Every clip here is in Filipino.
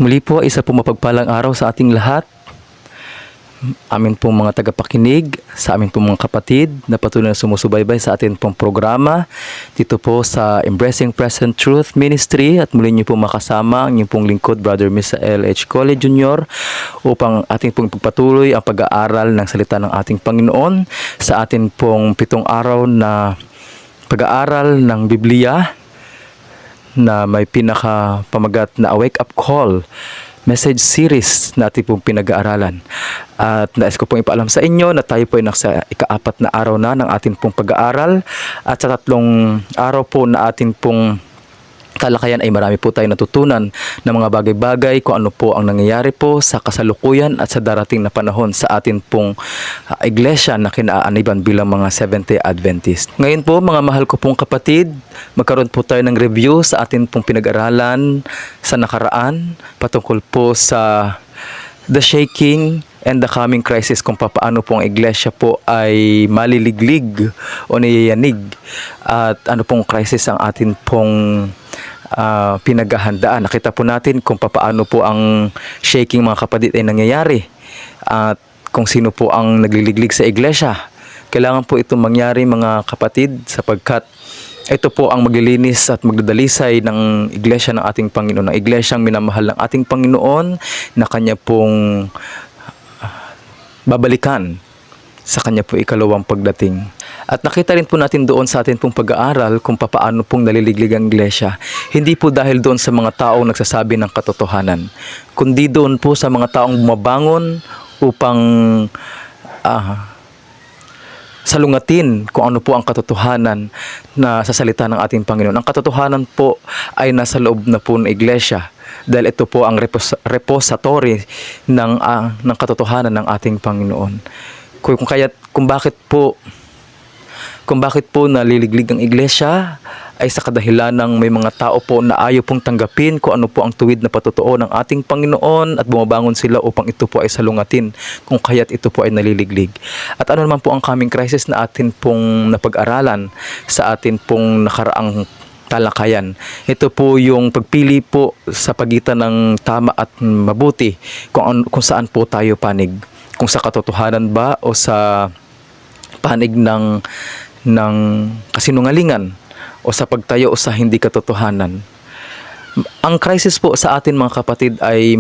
Muli po, isa po mapagpalang araw sa ating lahat. Amin pong mga tagapakinig, sa amin pong mga kapatid na patuloy na sumusubaybay sa atin pong programa dito po sa Embracing Present Truth Ministry, at muli niyo po makasama ang inyong pong lingkod, Brother Misael H. Cole Jr. upang ating pong pagpatuloy ang pag-aaral ng salita ng ating Panginoon sa atin pong 7 araw na pag-aaral ng Biblia na may pinaka-pamagat na Wake Up Call message series na ating pong pinag-aaralan. At nais ko pong ipaalam sa inyo na tayo po ay nasa ika-4 na araw na ng ating pong pag-aaral, at sa 3 araw po na ating pong talakayan ay marami po tayo natutunan ng mga bagay-bagay kung ano po ang nangyayari po sa kasalukuyan at sa darating na panahon sa atin pong iglesia na kinaaniban bilang mga Seventh-day Adventist. Ngayon po, mga mahal ko pong kapatid, magkaroon po tayo ng review sa atin pong pinag-aralan sa nakaraan patungkol po sa the shaking and the coming crisis, kung paano pong iglesia po ay maliliglig o niyayanig, at ano pong crisis ang atin pong pinaghahandaan. Nakita po natin kung paano po ang shaking, mga kapatid, ay nangyayari, at kung sino po ang nagliliglig sa iglesia. Kailangan po itong mangyari, mga kapatid, sapagkat ito po ang maglilinis at magdadalisay ng iglesia ng ating Panginoon, ng iglesyang minamahal ng ating Panginoon, na kanya pong babalikan sa kanya po ikalawang pagdating. At nakita rin po natin doon sa atin pong pag-aaral kung paano pong naliliglig ang iglesia. Hindi po dahil doon sa mga taong nagsasabi ng katotohanan, kundi doon po sa mga taong bumabangon upang salungatin kung ano po ang katotohanan na sa salita ng ating Panginoon. Ang katotohanan po ay nasa loob na po ng iglesia, dahil ito po ang repository ng katotohanan ng ating Panginoon. Kung bakit po naliliglig ang iglesia ay sa kadahilan ng may mga tao po na ayaw pong tanggapin kung ano po ang tuwid na patotoo ng ating Panginoon, at bumabangon sila upang ito po ay salungatin kung kaya't ito po ay naliliglig. At ano naman po ang coming crisis na atin pong napag-aralan sa atin pong nakaraang talakayan? Ito po yung pagpili po sa pagitan ng tama at mabuti, kung saan po tayo panig, kung sa katotohanan ba o sa panig ng kasinungalingan, o sa pagtayo sa hindi katotohanan. Ang crisis po sa atin, mga kapatid, ay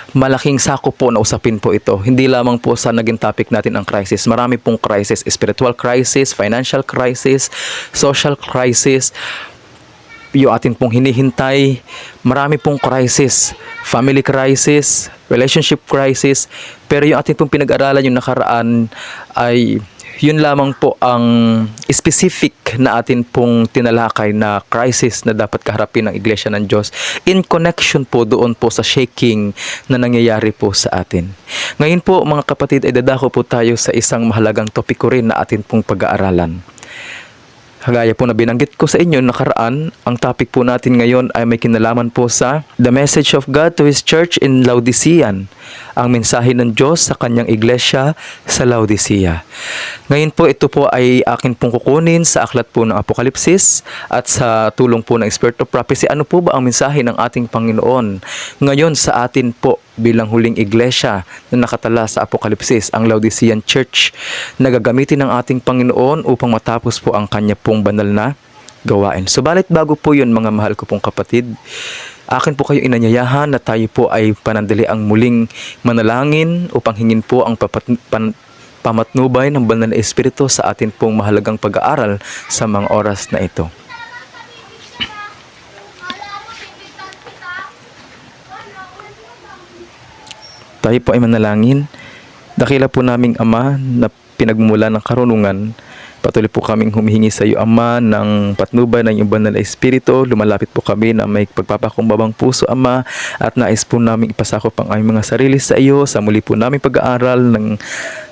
malaking sako po na usapin po ito. Hindi lamang po sa naging topic natin ang crisis. Marami pong crisis: spiritual crisis, financial crisis, social crisis, yung atin pong hinihintay. Marami pong crisis: family crisis, relationship crisis. Pero yung atin pong pinag-aralan yung nakaraan ay yun lamang po ang specific na atin pong tinalakay na crisis na dapat kaharapin ng iglesia ng Diyos, in connection po doon po sa shaking na nangyayari po sa atin. Ngayon po, mga kapatid, ay dadako po tayo sa isang mahalagang topiko rin na atin pong pag-aaralan. Kagaya po na binanggit ko sa inyo nakaraan, ang topic po natin ngayon ay may kinalaman po sa The Message of God to His Church in Laodicean, ang mensahe ng Diyos sa kanyang iglesia sa Laodicea. Ngayon po, ito po ay akin pong kukunin sa aklat po ng Apokalipsis at sa tulong po ng Spirit of Prophecy. Ano po ba ang mensahe ng ating Panginoon ngayon sa atin po bilang huling iglesia na nakatala sa Apokalipsis, ang Laodicean Church, na gagamitin ng ating Panginoon upang matapos po ang kanya pong banal na gawain. Subalit bago po yun, mga mahal ko pong kapatid, akin po kayo inanyayahan na tayo po ay panandali ang muling manalangin upang hingin po ang pamatnubay ng banal na Espiritu sa atin pong mahalagang pag-aaral sa mga oras na ito. Tayo po ay manalangin. Dakila po naming Ama na pinagmula ng karunungan, patuloy po kaming humihingi sa iyo, Ama, ng patnubay ng iyong banal na Espiritu. Lumalapit po kami na may pagpapakumbabang puso, Ama, at nais po namin ipasakop ang aming mga sarili sa iyo sa muli po namin pag-aaral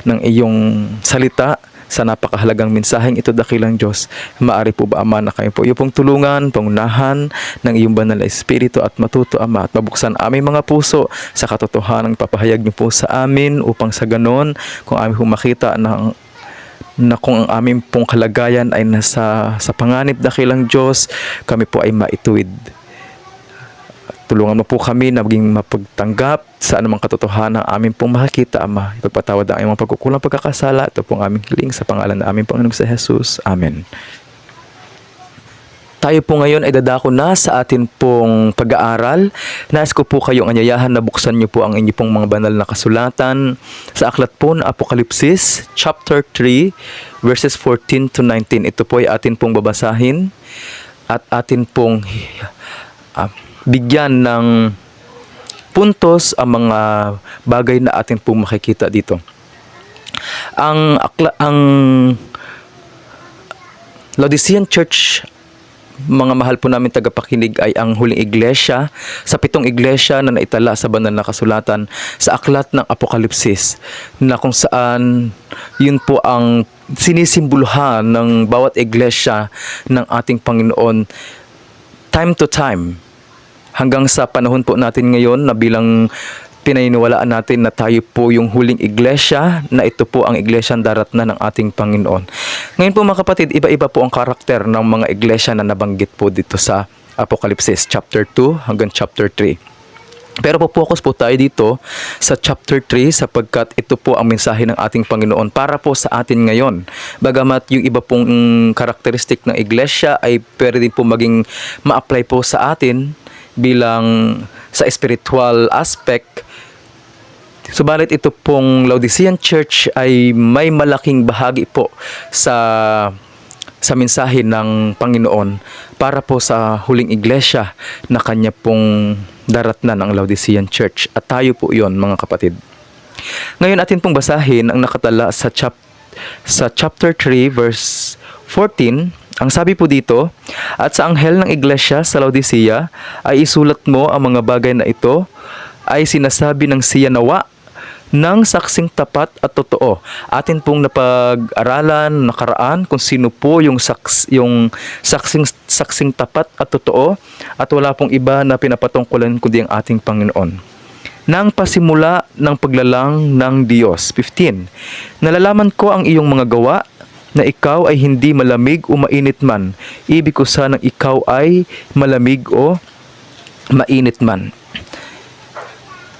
ng iyong salita sa napakahalagang mensaheng ito, dakilang Diyos. Maaari po ba, Ama, na kayo po iyong tulungan, pangunahan ng iyong banal na Espiritu at matuto, Ama, at mabuksan aming mga puso sa katotohanan ng papahayag niyo po sa amin, upang sa ganon, kung aming makita na kung ang aming pong kalagayan ay nasa panganib, dakilang Diyos, kami po ay maituwid. Tulungan mo po kami na maging mapagtanggap sa anumang katotohanan na amin pong makikita, Ama. Ipagpatawad ang aming mga pagkukulang pagkakasala. Ito pong aming hiling sa pangalan na aming Panginoong sa Jesus. Amen. Tayo po ngayon ay dadako na sa atin pong pag-aaral. Nais ko po kayong anyayahan na buksan niyo po ang inyo pong mga banal na kasulatan sa aklat po ng Apokalipsis, chapter 3, verses 14 to 19. Ito po ay atin pong babasahin at atin pong bigyan ng puntos ang mga bagay na atin pong makikita dito. Ang Laodicean Church, mga mahal po namin tagapakinig, ay ang huling iglesia sa 7 iglesia na naitala sa banal na kasulatan sa aklat ng Apokalipsis, na kung saan yun po ang sinisimboluhan ng bawat iglesia ng ating Panginoon time to time hanggang sa panahon po natin ngayon na bilang pinaniniwalaan natin na tayo po yung huling iglesia, na ito po ang iglesyang darat na ng ating Panginoon. Ngayon po mga kapatid, iba-iba po ang karakter ng mga iglesia na nabanggit po dito sa Apokalipsis, chapter 2 hanggang chapter 3. Pero po focus po tayo dito sa chapter 3 sapagkat ito po ang mensahe ng ating Panginoon para po sa atin ngayon. Bagamat yung iba pong karakteristik ng iglesia ay pwede din po maging ma-apply po sa atin bilang sa spiritual aspect. Subalit ito pong Laodicean Church ay may malaking bahagi po sa mensahe ng Panginoon para po sa huling iglesia na kanya pong daratnan ng Laodicean Church. At tayo po yon mga kapatid. Ngayon atin pong basahin ang nakatala sa chapter 3 verse 14. Ang sabi po dito, "At sa anghel ng iglesia sa Laodicea ay isulat mo ang mga bagay na ito ay sinasabi ng siya nawa ng saksing tapat at totoo." Atin pong napag-aralan nakaraan kung sino po yung saksing tapat at totoo, at wala pong iba na pinapatungkulan kundi ang ating Panginoon. Nang pasimula ng paglalang ng Diyos. 15. "Nalalaman ko ang iyong mga gawa, na ikaw ay hindi malamig o mainit man. Ibig ko sanang ikaw ay malamig o mainit man."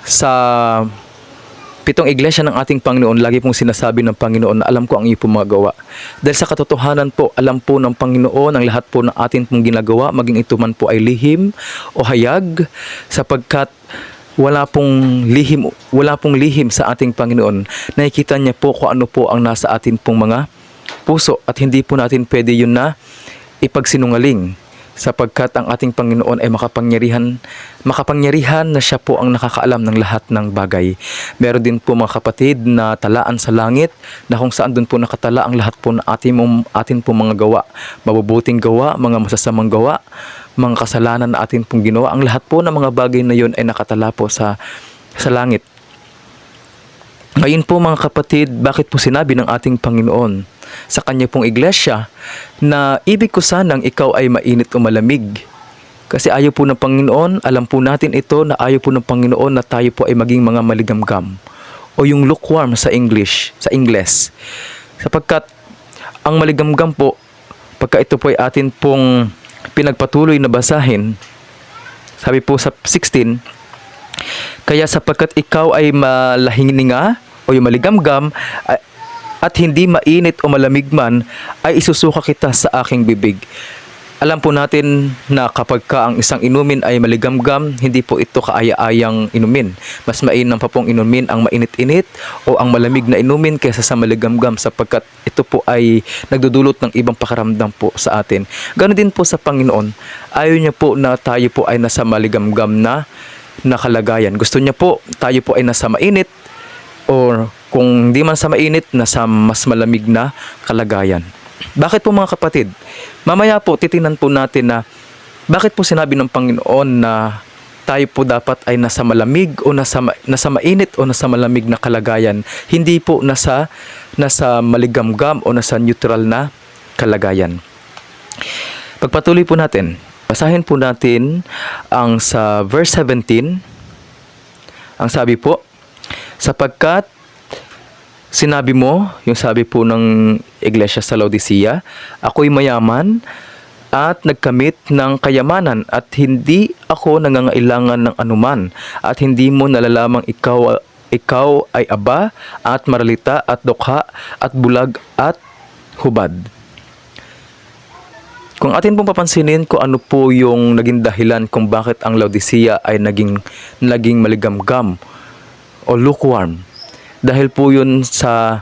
Sa 7 iglesia ng ating Panginoon, lagi pong sinasabi ng Panginoon na alam ko ang iyong pong mga gawa. Dahil sa katotohanan po, alam po ng Panginoon ang lahat po ng atin pong ginagawa, maging ito man po ay lihim o hayag, sapagkat wala pong lihim sa ating Panginoon. Nakikita niya po kung ano po ang nasa atin pong mga puso, at hindi po natin pwede yun na ipagsinungaling, sapagkat ang ating Panginoon ay makapangyarihan na siya po ang nakakaalam ng lahat ng bagay. Meron din po mga kapatid na talaan sa langit na kung saan doon po nakatala ang lahat po ng atin po mga gawa, mabubuting gawa, mga masasamang gawa, mga kasalanan na atin pong ginawa. Ang lahat po ng mga bagay na yun ay nakatala po sa langit. Ngayon po mga kapatid, bakit po sinabi ng ating Panginoon sa kanya pong iglesia na ibig ko sanang ikaw ay mainit o malamig? Kasi ayaw po ng Panginoon, alam po natin ito, na ayaw po ng Panginoon na tayo po ay maging mga maligamgam o yung lukewarm sa Ingles. Sapagkat ang maligamgam po, pagka ito po ay atin pong pinagpatuloy na basahin, sabi po sa 16, "Kaya sapagkat ikaw ay malahininga o yung maligamgam at hindi mainit o malamig man, ay isusuka kita sa aking bibig." Alam po natin na kapag ang isang inumin ay maligamgam, hindi po ito kaaya-ayang inumin. Mas mainam pa pong inumin ang mainit-init o ang malamig na inumin kaysa sa maligamgam, sapagkat ito po ay nagdudulot ng ibang pakaramdam po sa atin. Ganoon din po sa Panginoon. Ayaw niya po na tayo po ay nasa maligamgam na kalagayan. Gusto niya po tayo po ay nasa mainit, o kung di man sa mainit, nasa mas malamig na kalagayan. Bakit po mga kapatid? Mamaya po titingnan po natin na bakit po sinabi ng Panginoon na tayo po dapat ay nasa malamig o nasa mainit o nasa malamig na kalagayan, hindi po nasa maligamgam o nasa neutral na kalagayan. Pagpatuloy po natin, basahin po natin ang sa verse 17. Ang sabi po, "Sapagkat sinabi mo," yung sabi po ng iglesia sa Laodicea, "ako'y mayaman at nagkamit ng kayamanan at hindi ako nangangailangan ng anuman at hindi mo nalalamang ikaw ay aba at maralita at dukha at bulag at hubad. Kung atin pong papansinin kung ano po yung naging dahilan kung bakit ang Laodicea ay naging maligamgam o lukewarm. Dahil po yun sa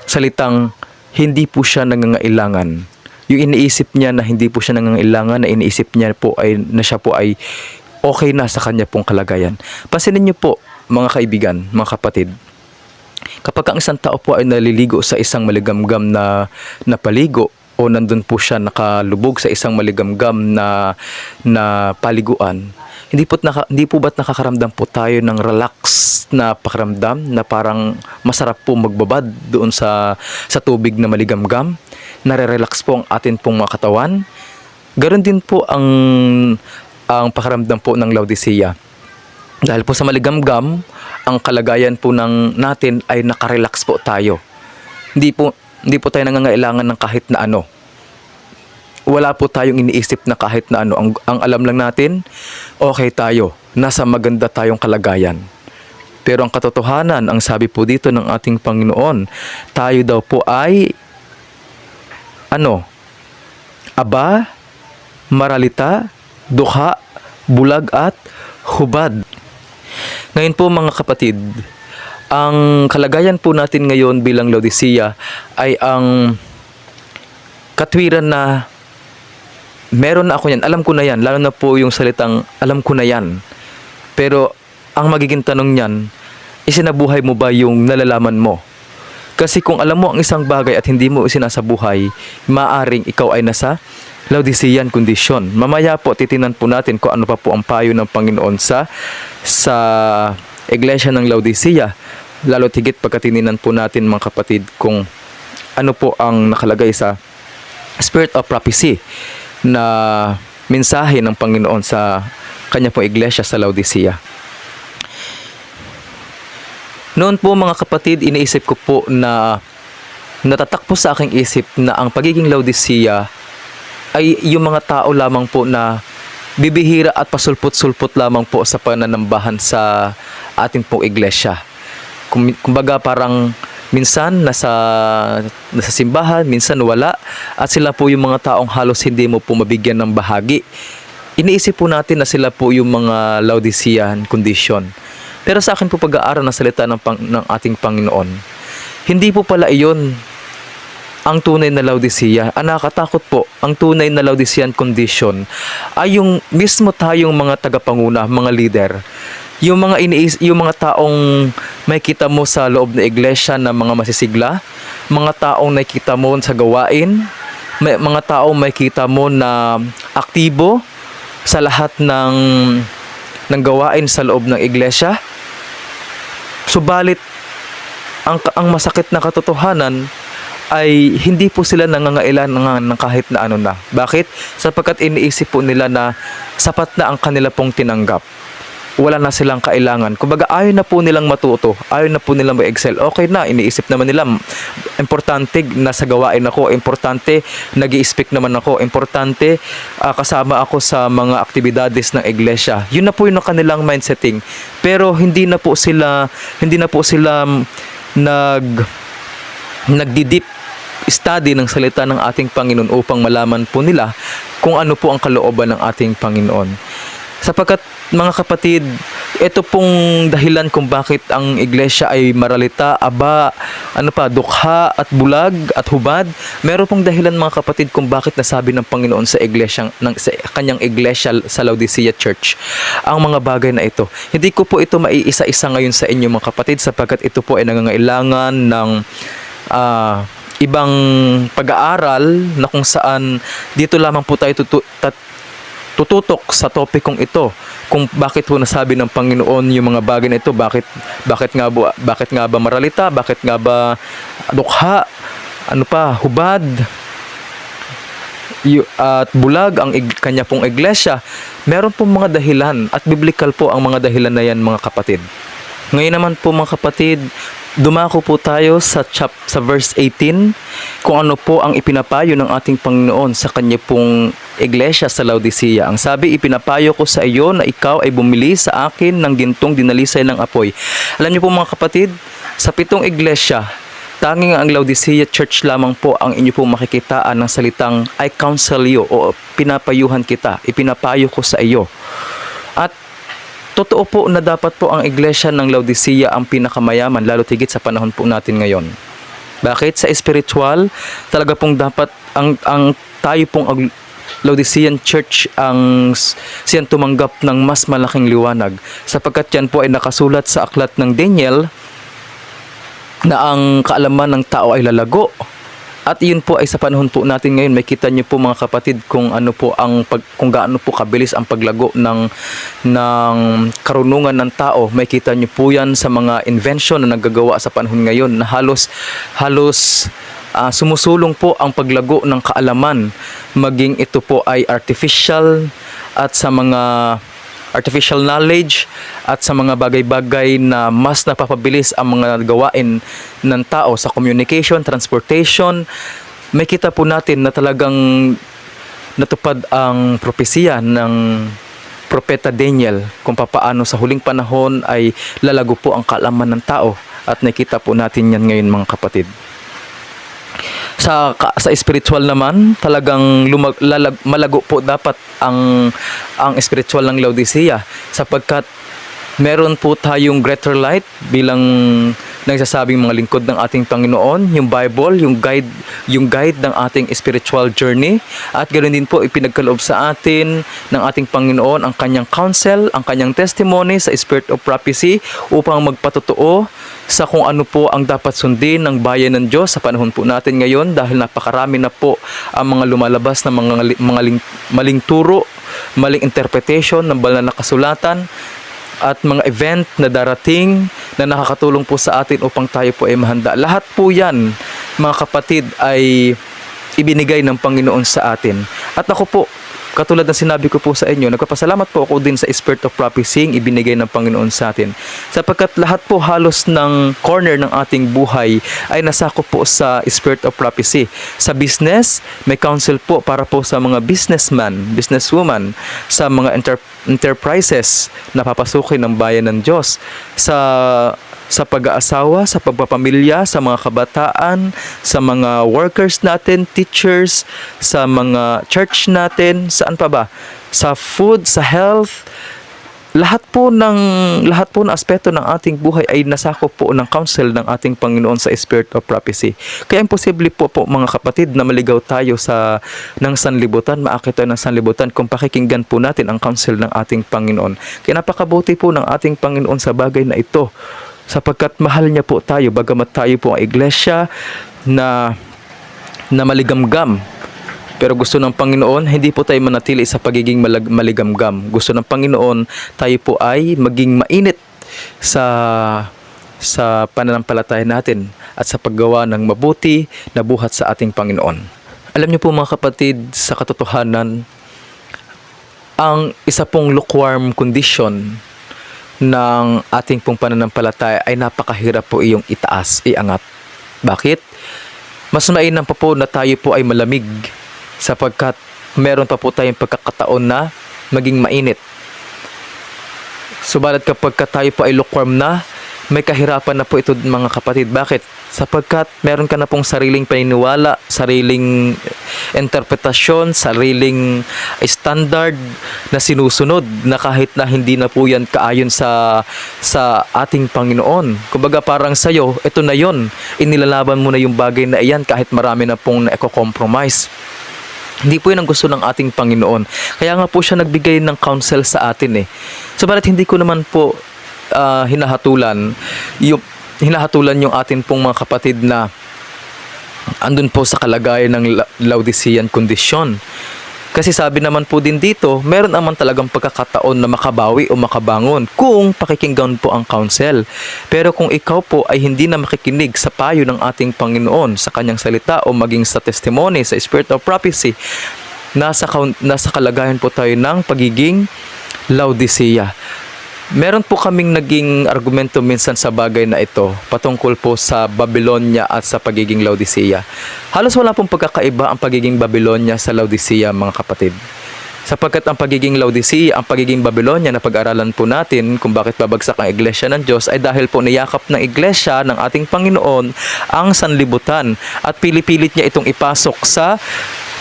salitang hindi po siya nangangailangan. Yung iniisip niya na hindi po siya nangangailangan, na iniisip niya po ay na siya po ay okay na sa kanya pong kalagayan. Pansinin niyo po, mga kaibigan, mga kapatid, kapag ang isang tao po ay naliligo sa isang maligamgam na paligo o nandun po siya nakalubog sa isang maligamgam na paliguan, hindi po ba't nakakaramdam po tayo ng relax na pakiramdam na parang masarap po magbabad doon sa tubig na maligamgam? Nare-relax po ang atin pong mga katawan. Ganon din po ang pakiramdam po ng Laodicea. Dahil po sa maligamgam, ang kalagayan po natin ay nakarelax po tayo. Hindi po tayo nangangailangan ng kahit na ano. Wala po tayong iniisip na kahit na ano. Ang alam lang natin, okay tayo. Nasa maganda tayong kalagayan. Pero ang katotohanan, ang sabi po dito ng ating Panginoon, tayo daw po ay aba, maralita, dukha, bulag at hubad. Ngayon po mga kapatid, ang kalagayan po natin ngayon bilang Laodicea ay ang katwiran na meron na ako yan, alam ko na yan, lalo na po yung salitang alam ko na yan. Pero ang magiging tanong niyan, isinabuhay mo ba yung nalalaman mo? Kasi kung alam mo ang isang bagay at hindi mo isinasabuhay, maaring ikaw ay nasa Laodicean condition. Mamaya po titinan po natin kung ano pa po ang payo ng Panginoon sa iglesia ng Laodicea. Lalo tigit pagkatininan po natin mga kapatid kung ano po ang nakalagay sa Spirit of Prophecy na mensahe ng Panginoon sa kanya pong iglesia sa Laodicea. Noon po mga kapatid, iniisip ko po na natatak po sa aking isip na ang pagiging Laodicea ay yung mga tao lamang po na bibihira at pasulpot-sulpot lamang po sa pananambahan sa ating pong iglesia. Kumbaga parang minsan nasa simbahan, minsan wala, at sila po yung mga taong halos hindi mo po mabigyan ng bahagi. Iniisip po natin na sila po yung mga Laodicean condition. Pero sa akin po pag-aaral ng salita ng ating Panginoon, hindi po pala iyon ang tunay na Laodicea. Ang nakakatakot po, ang tunay na Laodicean condition ay yung mismo tayong mga tagapanguna, mga leader. Yung mga taong may kita mo sa loob na iglesia na mga masisigla, mga taong nakita mo sa gawain, mga taong may kita mo na aktibo sa lahat ng gawain sa loob ng iglesia. Subalit ang masakit na katotohanan ay hindi po sila nangangailangan ng kahit na ano na. Bakit? Sapagkat iniisip po nila na sapat na ang kanila pong tinanggap. Wala na silang kailangan. Kumbaga ayaw na po nilang matuto, ayaw na po nilang ma-excel. Okay na, iniisip naman nila, importante nasa gawain ako, importante nag-i-speak naman ako, importante kasama ako sa mga aktibidades ng iglesia. Yun na po yung kanilang mindsetting. Pero hindi na po sila nagdi-deep study ng salita ng ating Panginoon upang malaman po nila kung ano po ang kalooban ng ating Panginoon. Sapagkat mga kapatid, ito pong dahilan kung bakit ang iglesia ay maralita, aba, dukha at bulag at hubad. Meron pong dahilan mga kapatid kung bakit nasabi ng Panginoon sa kanyang iglesia sa Laodicea Church ang mga bagay na ito. Hindi ko po ito maiisa-isa ngayon sa inyo mga kapatid sapagkat ito po ay nangangailangan ng ibang pag-aaral na kung saan dito lamang po tayo tututok sa topikong ito kung bakit po nasabi ng Panginoon yung mga bagay na ito, bakit nga ba maralita, bakit nga ba dukha, hubad at bulag ang kanya pong iglesia. Meron pong mga dahilan at biblical po ang mga dahilan na yan mga kapatid. Ngayon naman po mga kapatid, dumako po tayo sa verse 18 kung ano po ang ipinapayo ng ating Panginoon sa kanya pong iglesia sa Laodicea. Ang sabi, ipinapayo ko sa iyo na ikaw ay bumili sa akin ng gintong dinalisay ng apoy. Alam niyo po mga kapatid, sa 7 iglesia, tanging ang Laodicea Church lamang po ang inyo po makikitaan ng salitang I counsel you o pinapayuhan kita, ipinapayo ko sa iyo. At totoo po na dapat po ang iglesia ng Laodicea ang pinakamayaman, lalo tigit sa panahon po natin ngayon. Bakit? Sa spiritual, talaga pong dapat ang tayo pong Laodicean Church ang siyang tumanggap ng mas malaking liwanag, sapagkat yan po ay nakasulat sa aklat ng Daniel na ang kaalaman ng tao ay lalago. At iyon po ay sa panahon po natin ngayon, may kita niyo po mga kapatid kung ano po kung gaano po kabilis ang paglago ng karunungan ng tao. May kita niyo po yan sa mga invention na nagagawa sa panahon ngayon na halos sumusulong po ang paglago ng kaalaman, maging ito po ay artificial knowledge at sa mga bagay-bagay na mas napapabilis ang mga gawain ng tao sa communication, transportation. May kita po natin na talagang natupad ang propesiya ng propeta Daniel kung papaano sa huling panahon ay lalago po ang kaalaman ng tao, at nakita po natin yan ngayon mga kapatid. Sa spiritual naman, talagang malago po dapat ang spiritual ng Laodicea, sapagkat meron po tayong greater light bilang nagsasabing mga lingkod ng ating Panginoon, yung Bible, yung guide ng ating spiritual journey, at ganoon din po ipinagkaloob sa atin ng ating Panginoon ang kanyang counsel, ang kanyang testimony sa spirit of prophecy upang magpatotoo sa kung ano po ang dapat sundin ng bayan ng Diyos sa panahon po natin ngayon, dahil napakarami na po ang mga lumalabas na maling turo, maling interpretation ng banal na kasulatan, at mga event na darating na nakakatulong po sa atin upang tayo po ay mahanda. Lahat po yan, mga kapatid, ay ibinigay ng Panginoon sa atin. At ako po, katulad ng sinabi ko po sa inyo, nagpapasalamat po ako din sa spirit of prophecy ibinigay ng Panginoon sa atin, sapagkat lahat po halos ng corner ng ating buhay ay nasakop po sa spirit of prophecy. Sa business, may counsel po para po sa mga businessman, businesswoman, sa mga enterprises na papasukin ng bayan ng Diyos, sa pag-aasawa, sa pagpapamilya, sa mga kabataan, sa mga workers natin, teachers, sa mga church natin, saan pa ba? Sa food, sa health, lahat po ng aspeto ng ating buhay ay nasakop po ng counsel ng ating Panginoon sa spirit of prophecy. Kaya imposible po mga kapatid na maligaw tayo ng sanlibutan, maakit tayo ng sanlibutan kung pakikinggan po natin ang counsel ng ating Panginoon. Kaya napakabuti po ng ating Panginoon sa bagay na ito, sapagkat mahal niya po tayo, bagamat tayo po ang iglesia na maligamgam. Pero gusto ng Panginoon, hindi po tayo manatili sa pagiging maligamgam. Gusto ng Panginoon, tayo po ay maging mainit sa pananampalataya natin at sa paggawa ng mabuti na buhat sa ating Panginoon. Alam niyo po mga kapatid, sa katotohanan, ang isa pong lukewarm condition ng ating pong pananampalataya ay napakahirap po iyong iangat. Bakit? Mas mainam pa po na tayo po ay malamig, sapagkat meron pa po tayong pagkakataon na maging mainit. Subalit kapag tayo po ay lukewarm na, may kahirapan na po ito mga kapatid. Bakit? Sapagkat meron ka na pong sariling paniniwala, sariling interpretasyon, sariling standard na sinusunod, na kahit na hindi na po yan kaayon sa ating Panginoon. Kumbaga parang sa'yo, ito na yon, inilalaban mo na yung bagay na iyan kahit marami na pong na-compromise. Hindi po yun ang gusto ng ating Panginoon. Kaya nga po siya nagbigay ng counsel sa atin . Subalit hindi ko naman po hinahatulan yung atin pong mga kapatid na andun po sa kalagayan ng Laodicean condition. Kasi sabi naman po din dito, meron naman talagang pagkakataon na makabawi o makabangon kung pakikinggan po ang counsel. Pero kung ikaw po ay hindi na makikinig sa payo ng ating Panginoon, sa kanyang salita o maging sa testimony, sa spirit of prophecy, nasa kalagayan po tayo ng pagiging Laodicea. Meron po kaming naging argumento minsan sa bagay na ito patungkol po sa Babylonia at sa pagiging Laodicea. Halos wala pong pagkakaiba ang pagiging Babylonia sa Laodicea, mga kapatid. Sapagkat ang pagiging Laodicea, ang pagiging Babylonia na pag-aralan po natin kung bakit babagsak ang iglesia ng Diyos ay dahil po niyakap ng iglesia ng ating Panginoon ang sanlibutan at pinipilit niya itong ipasok sa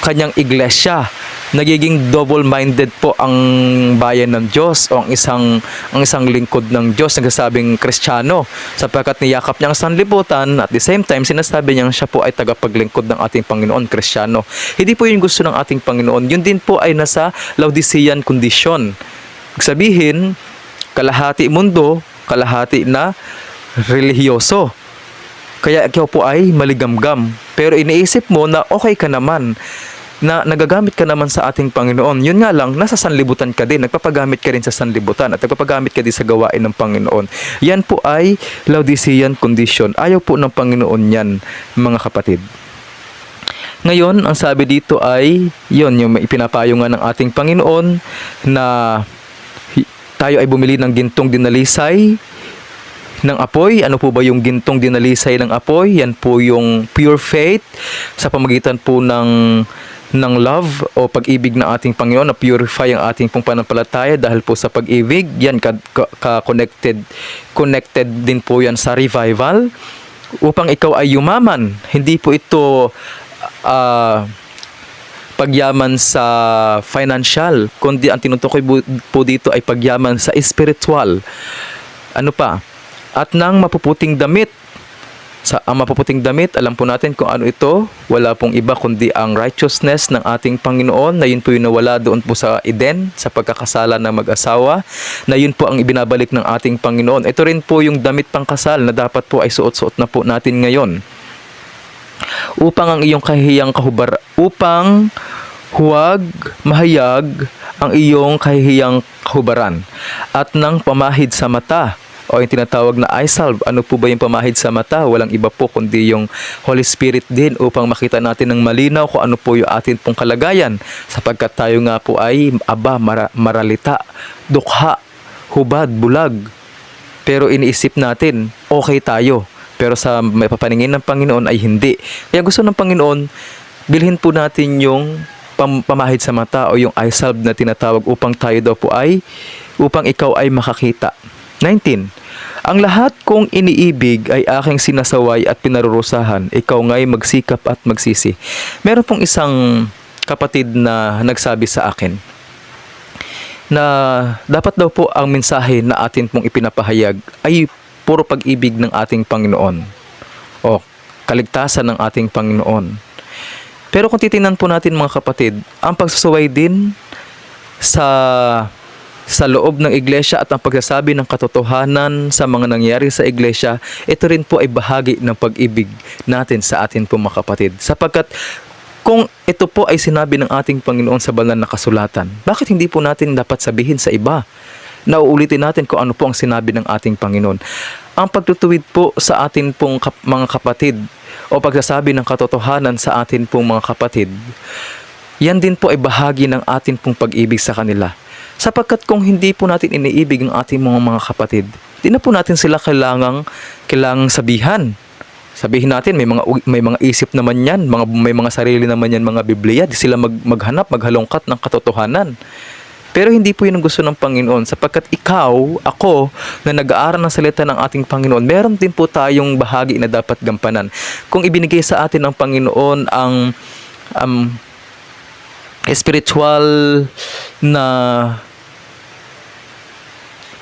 kanyang iglesia. Nagiging double-minded po ang bayan ng Diyos o ang isang lingkod ng Diyos nagsasabing Kristiyano sapagkat niyakap niya ang sanlibutan at the same time sinasabi niya siya po ay tagapaglingkod ng ating Panginoon, Kristiyano. Hindi po yun gusto ng ating Panginoon. Yun din po ay nasa Laodicean condition. Sabihin, kalahati mundo, kalahati na relihiyoso. Kaya ikaw po ay maligamgam. Pero iniisip mo na okay ka naman, na nagagamit ka naman sa ating Panginoon. Yun nga lang, nasa sanlibutan ka din. Nagpapagamit ka rin sa sanlibutan at nagpapagamit ka din sa gawain ng Panginoon. Yan po ay Laodicean condition. Ayaw po ng Panginoon yan, mga kapatid. Ngayon, ang sabi dito ay, yun, yung ipinapayo nga ng ating Panginoon na tayo ay bumili ng gintong dinalisay ng apoy. Ano po ba yung gintong dinalisay ng apoy? Yan po yung pure faith sa pamagitan po ng love o pag-ibig ng ating Panginoon na purify ang ating pong pananampalataya dahil po sa pag-ibig. Yan connected din po yan sa revival upang ikaw ay yumaman. Hindi po ito pagyaman sa financial, kundi ang tinutukoy po dito ay pagyaman sa spiritual. Ano pa? At ng mapuputing damit. Ang mapuputing damit, alam po natin kung ano ito. Wala pong iba kundi ang righteousness ng ating Panginoon na yun po yung nawala doon po sa Eden sa pagkakasala ng mag-asawa, na yun po ang ibinabalik ng ating Panginoon. Ito rin po yung damit pangkasal na dapat po ay suot-suot na po natin ngayon. Upang huwag mahayag ang iyong kahihiyang kahubaran at ng pamahid sa mata o yung tinatawag na eye salve. Ano po ba yung pamahid sa mata? Walang iba po kundi yung Holy Spirit din upang makita natin ng malinaw kung ano po yung atin pong kalagayan sapagkat tayo nga po ay maralita, dukha, hubad, bulag. Pero iniisip natin, okay tayo. Pero sa may papaningin ng Panginoon ay hindi. Kaya gusto ng Panginoon, bilhin po natin yung pamahid sa mata o yung eye salve na tinatawag upang ikaw ay makakita. 19. Ang lahat kong iniibig ay aking sinasaway at pinarurusahan, ikaw nga'y magsikap at magsisi. Meron pong isang kapatid na nagsabi sa akin na dapat daw po ang mensahe na atin pong ipinapahayag ay puro pag-ibig ng ating Panginoon o kaligtasan ng ating Panginoon. Pero kung titingnan po natin mga kapatid, ang pagsusaway din sa loob ng iglesia at ang pagsasabi ng katotohanan sa mga nangyari sa iglesia, ito rin po ay bahagi ng pag-ibig natin sa atin po mga kapatid. Sapagkat kung ito po ay sinabi ng ating Panginoon sa banal na kasulatan, bakit hindi po natin dapat sabihin sa iba? Nauulitin natin kung ano po ang sinabi ng ating Panginoon. Ang pagtutuwid po sa atin pong mga kapatid o pagsasabi ng katotohanan sa atin pong mga kapatid, yan din po ay bahagi ng atin pong pag-ibig sa kanila. Sapagkat kung hindi po natin iniibig ang ating mga kapatid, di na po natin sila kailangang sabihan. Sabihin natin, may mga isip naman yan, may mga sarili naman yan, mga Biblia, di sila maghanap, maghalongkat ng katotohanan. Pero hindi po yun ang gusto ng Panginoon, sapagkat ikaw, ako, na nag-aaral ng salita ng ating Panginoon, meron din po tayong bahagi na dapat gampanan. Kung ibinigay sa atin ng Panginoon ang spiritual na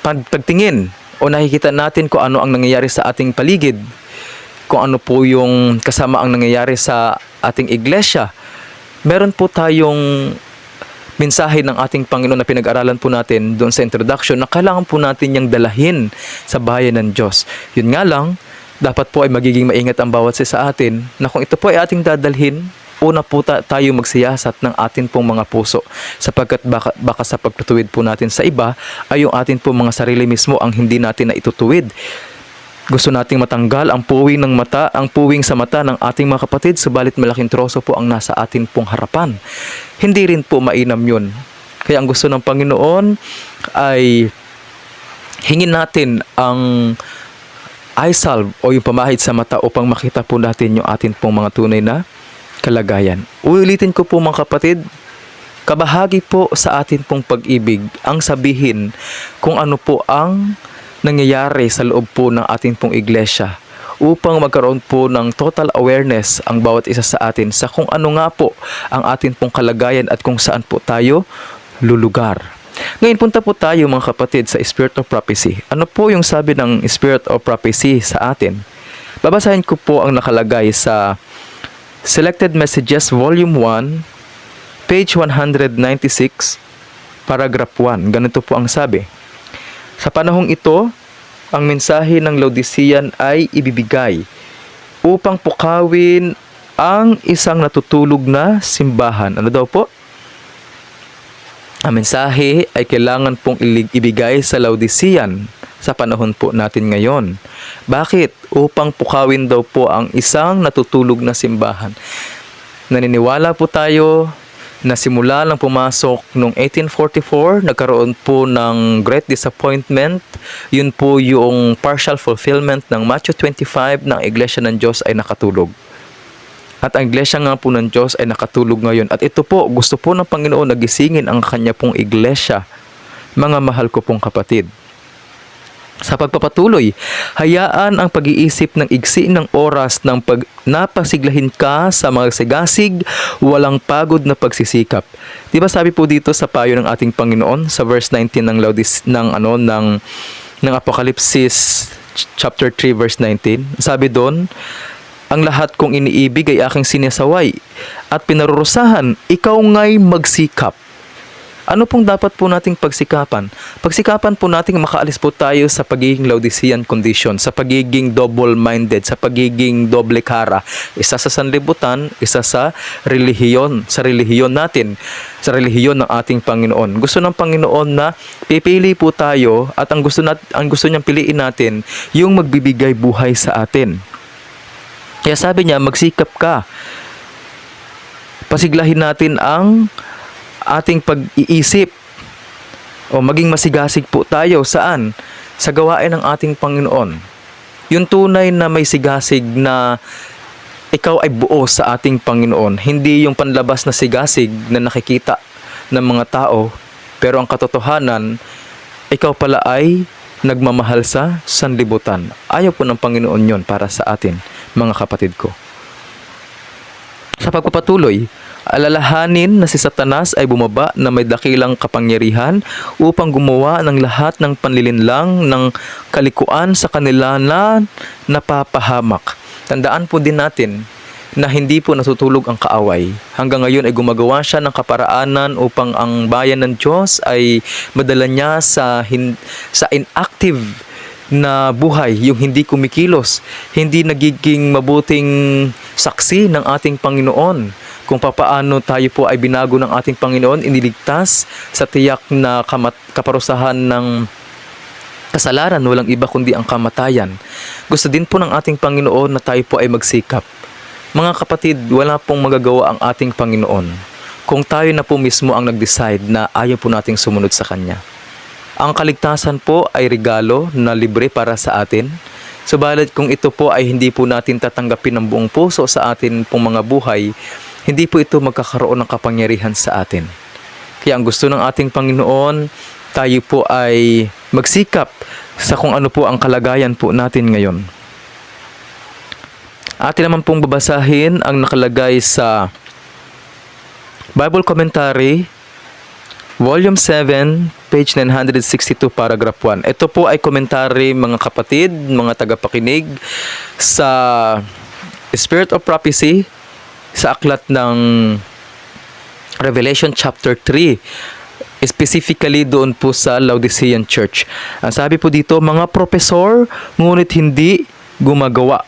pagtingin o nakikita natin kung ano ang nangyayari sa ating paligid, kung ano po yung kasama ang nangyayari sa ating iglesia, meron po tayong mensahe ng ating Panginoon na pinag-aralan po natin doon sa introduction na kailangan po natin yung dalahin sa bayan ng Diyos. Yun nga lang, dapat po ay magiging maingat ang bawat isa sa atin na kung ito po ay ating dadalhin, una po tayo magsiyasat ng atin pong mga puso sapagkat baka sa pagtutuwid po natin sa iba ay yung atin pong mga sarili mismo ang hindi natin na itutuwid. Gusto nating matanggal ang puwing sa mata ng ating mga kapatid, subalit malaking troso po ang nasa atin pong harapan. Hindi rin po mainam yun. Kaya ang gusto ng Panginoon ay hingin natin ang eye salve o yung pamahid sa mata upang makita po natin yung atin pong mga tunay na kalagayan. Uulitin ko po mga kapatid, kabahagi po sa atin pong pag-ibig ang sabihin kung ano po ang nangyayari sa loob po ng ating pong iglesia upang magkaroon po ng total awareness ang bawat isa sa atin sa kung ano nga po ang ating pong kalagayan at kung saan po tayo lulugar. Ngayon punta po tayo mga kapatid sa Spirit of Prophecy. Ano po yung sabi ng Spirit of Prophecy sa atin? Babasahin ko po ang nakalagay sa Selected Messages Volume 1, page 196, paragraph 1. Ganito po ang sabi. Sa panahong ito, ang mensahe ng Laodicean ay ibibigay upang pukawin ang isang natutulog na simbahan. Ano daw po? Ang mensahe ay kailangan pong ibigay sa Laodicean sa panahon po natin ngayon. Bakit? Upang pukawin daw po ang isang natutulog na simbahan. Naniniwala po tayo na simula lang pumasok noong 1844, nagkaroon po ng Great Disappointment. Yun po yung partial fulfillment ng Matthew 25 na ang Iglesia ng Diyos ay nakatulog. At ang Iglesia nga po ng Diyos ay nakatulog ngayon. At ito po, gusto po ng Panginoon na gisingin ang kanya pong Iglesia. Mga mahal ko pong kapatid. Sa pagpapatuloy, hayaan ang pag-iisip ng igsi ng oras ng napasiglahin ka sa mga sigasig, walang pagod na pagsisikap. Di ba sabi po dito sa payo ng ating Panginoon sa verse 19 ng Apokalipsis chapter 3 verse 19. Sabi doon, ang lahat kong iniibig ay aking sinasaway at pinarurusahan, ikaw nga'y magsikap. Ano pong dapat po nating pagsikapan? Pagsikapan po nating makaalis po tayo sa pagiging Laodicean condition, sa pagiging double-minded, sa pagiging doble cara. Isa sa sanlibutan, isa sa relihiyon natin, sa relihiyon ng ating Panginoon. Gusto ng Panginoon na pipili po tayo at ang gusto niyang piliin natin, yung magbibigay buhay sa atin. Kaya sabi niya, magsikap ka. Pasiglahin natin ang ating pag-iisip o maging masigasig po tayo saan? Sa gawain ng ating Panginoon. Yung tunay na may sigasig na ikaw ay buo sa ating Panginoon. Hindi yung panlabas na sigasig na nakikita ng mga tao, pero ang katotohanan, ikaw pala ay nagmamahal sa sanlibutan. Ayaw po ng Panginoon yon para sa atin, mga kapatid ko. Sa pagpapatuloy, alalahanin na si Satanas ay bumaba na may dakilang kapangyarihan upang gumawa ng lahat ng panlilinlang ng kalikuan sa kanila na napapahamak. Tandaan po din natin na hindi po natutulog ang kaaway. Hanggang ngayon ay gumagawa siya ng kaparaanan upang ang bayan ng Diyos ay madala niya sa inactive na buhay, yung hindi kumikilos, hindi nagiging mabuting saksi ng ating Panginoon. Kung papaano tayo po ay binago ng ating Panginoon, iniligtas sa tiyak na kaparusahan ng kasalanan, walang iba kundi ang kamatayan. Gusto din po ng ating Panginoon na tayo po ay magsikap. Mga kapatid, wala pong magagawa ang ating Panginoon kung tayo na po mismo ang nag-decide na ayaw po nating sumunod sa Kanya. Ang kaligtasan po ay regalo na libre para sa atin. Subalit kung ito po ay hindi po natin tatanggapin ng buong puso sa atin pong mga buhay, hindi po ito magkakaroon ng kapangyarihan sa atin. Kaya ang gusto ng ating Panginoon, tayo po ay magsikap sa kung ano po ang kalagayan po natin ngayon. Atin naman pong babasahin ang nakalagay sa Bible Commentary, Volume 7, page 962, paragraph 1. Ito po ay komentary, mga kapatid, mga tagapakinig, sa Spirit of Prophecy, sa aklat ng Revelation chapter 3, specifically doon po sa Laodicean Church. Ang sabi po dito, mga propesor, ngunit hindi gumagawa.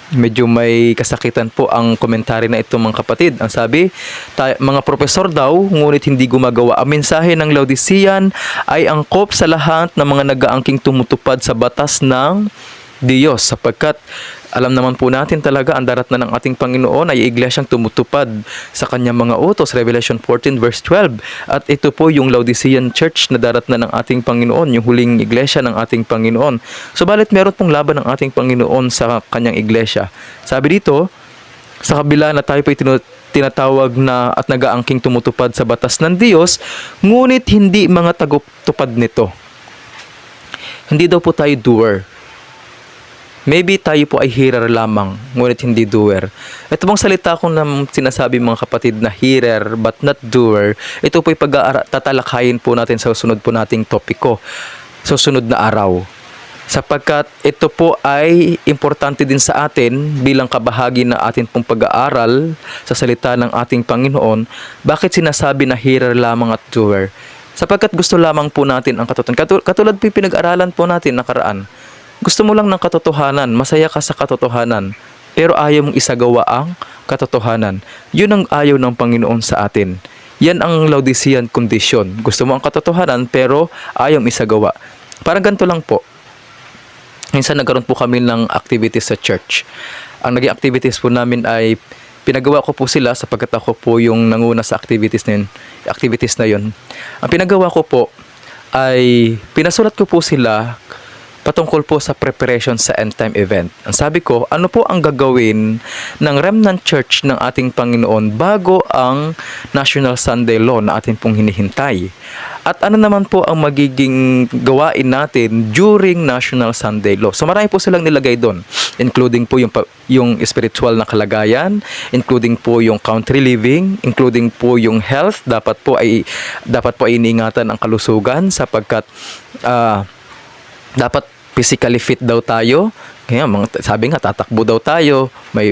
Medyo may kasakitan po ang komentary na ito, mga kapatid. Ang sabi, mga propesor daw, ngunit hindi gumagawa. Ang mensahe ng Laodicean ay angkop sa lahat ng mga nag-aangking tumutupad sa batas ng Diyos, sapagkat alam naman po natin talaga ang darat na ng ating Panginoon ay iglesyang tumutupad sa kanyang mga utos, Revelation 14 verse 12. At ito po yung Laodicean Church na darat na ng ating Panginoon, yung huling iglesia ng ating Panginoon. Subalit meron pong laban ng ating Panginoon sa kanyang iglesia. Sabi dito, sa kabila na tayo po tinatawag na at nagaangking tumutupad sa batas ng Diyos, ngunit hindi mga tagutupad nito. Hindi daw po tayo doer. Maybe tayo po ay hearer lamang, ngunit hindi doer. Ito pong salita ko na sinasabi mga kapatid na hearer but not doer, ito po ay tatalakayin po natin sa susunod po nating topiko, sa susunod na araw. Sapagkat ito po ay importante din sa atin bilang kabahagi na atin pong pag-aaral sa salita ng ating Panginoon. Bakit sinasabi na hearer lamang at doer? Sapagkat gusto lamang po natin ang katotohanan. Katulad po yung pinag-aralan po natin nakaraan. Gusto mo lang ng katotohanan, masaya ka sa katotohanan, pero ayaw mong isagawa ang katotohanan. Yun ang ayaw ng Panginoon sa atin. Yan ang Laodicean condition. Gusto mo ang katotohanan, pero ayaw mong isagawa. Parang ganito lang po. Minsan nagkaroon po kami ng activities sa church. Ang naging activities po namin ay pinagawa ko po sila sapagkat ako po yung nanguna sa activities na yun. Ang pinagawa ko po ay pinasulat ko po sila patungkol po sa preparation sa end time event. Ang sabi ko, ano po ang gagawin ng Remnant Church ng ating Panginoon bago ang National Sunday Law na ating pong hinihintay? At ano naman po ang magiging gawain natin during National Sunday Law? So marami po silang nilagay doon, including po yung spiritual na kalagayan, including po yung country living, including po yung health, dapat po ay iniingatan ang kalusugan sapagkat dapat physically fit daw tayo. Kaya sabi nga tatakbo daw tayo, may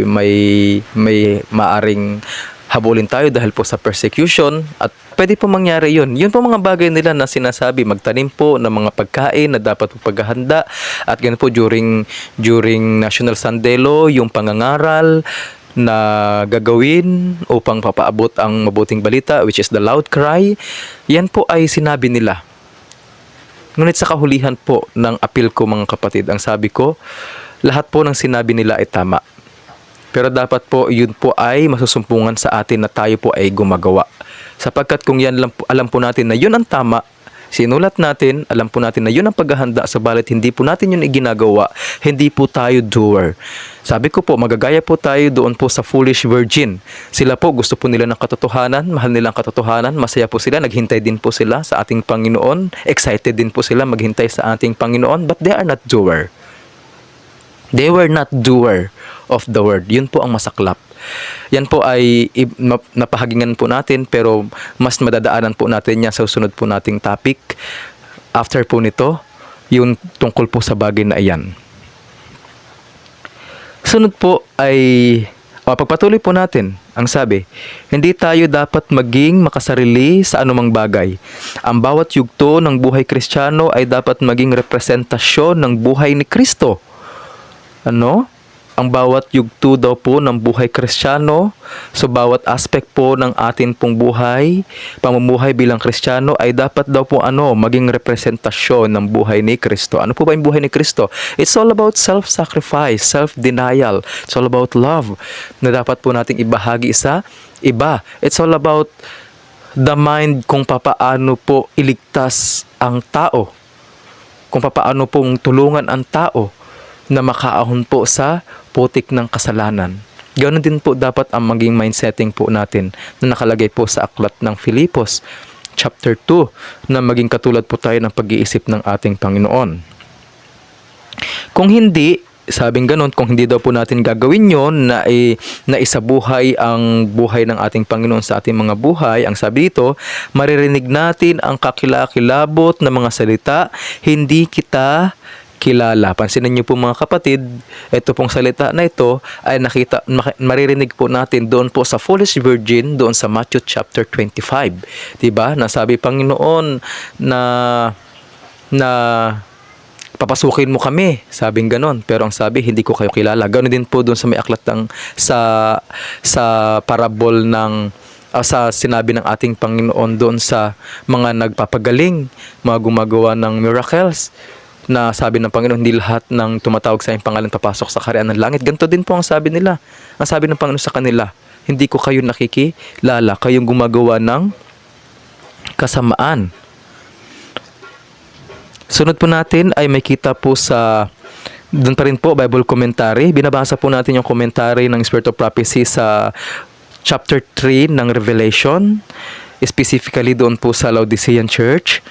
maaring habulin tayo dahil po sa persecution at pwede po mangyari yun. Yun po mga bagay nila na sinasabi, magtanim po ng mga pagkain na dapat po paghahanda at ganun po during National Sunday Law, yung pangangaral na gagawin upang papaabot ang mabuting balita, which is the loud cry. Yan po ay sinabi nila. Ngunit sa kahulihan po ng appeal ko mga kapatid, ang sabi ko, lahat po ng sinabi nila ay tama. Pero dapat po yun po ay masusumpungan sa atin na tayo po ay gumagawa. Sapagkat kung yan lang po, alam po natin na yun ang tama, sinulat natin, alam po natin na yun ang paghahanda, sabalit hindi po natin yun iginagawa, hindi po tayo doer. Sabi ko po, magagaya po tayo doon po sa foolish virgin. Sila po, gusto po nila ng katotohanan, mahal nila ang katotohanan, masaya po sila, naghintay din po sila sa ating Panginoon, excited din po sila maghintay sa ating Panginoon, but they are not doer. They were not doer of the word. Yun po ang masaklap. Yan po ay napahagingan po natin, pero mas madadaanan po natin yan sa susunod po nating topic. After po nito, yung tungkol po sa bagay na iyan. Sunod po ay pagpatuloy po natin. Ang sabi, hindi tayo dapat maging makasarili sa anumang bagay. Ang bawat yugto ng buhay Kristiyano ay dapat maging representasyon ng buhay ni Kristo. Ang bawat yugto daw po ng buhay Kristiyano, so bawat aspect po ng atin pong buhay, pamumuhay bilang Kristiyano ay dapat daw po maging representasyon ng buhay ni Kristo. Ano po ba yung buhay ni Kristo? It's all about self-sacrifice, self-denial. It's all about love na dapat po nating ibahagi sa iba. It's all about the mind kung papaano po iligtas ang tao, kung papaano pong tulungan ang tao na makaahon po sa putik ng kasalanan. Ganoon din po dapat ang maging mindsetting po natin na nakalagay po sa aklat ng Filipos chapter 2 na maging katulad po tayo ng pag-iisip ng ating Panginoon. Kung hindi, sabing ganoon, kung hindi daw po natin gagawin yon na isabuhay ang buhay ng ating Panginoon sa ating mga buhay, ang sabi dito, maririnig natin ang kakilakilabot na mga salita, hindi kita kilala. Pansinin niyo po mga kapatid, ito pong salita na ito ay maririnig po natin doon po sa foolish virgin, doon sa Matthew chapter 25. Diba? Nasabi Panginoon na papasukin mo kami, sabing ganon. Pero ang sabi, hindi ko kayo kilala. Ganon din po doon sa may aklat sa parabol sa sinabi ng ating Panginoon doon sa mga nagpapagaling, mga gumagawa ng miracles. na sabi ng Panginoon, hindi lahat ng tumatawag sa iyong pangalan papasok sa kaharian ng langit. Ganito din po ang sabi nila. Ang sabi ng Panginoon sa kanila, hindi ko kayo nakikilala, kayong gumagawa ng kasamaan. Sunod po natin ay may kita po sa, doon pa rin po, Bible commentary. Binabasa po natin yung commentary ng Spirit of Prophecy sa chapter 3 ng Revelation, specifically doon po sa Laodicean Church.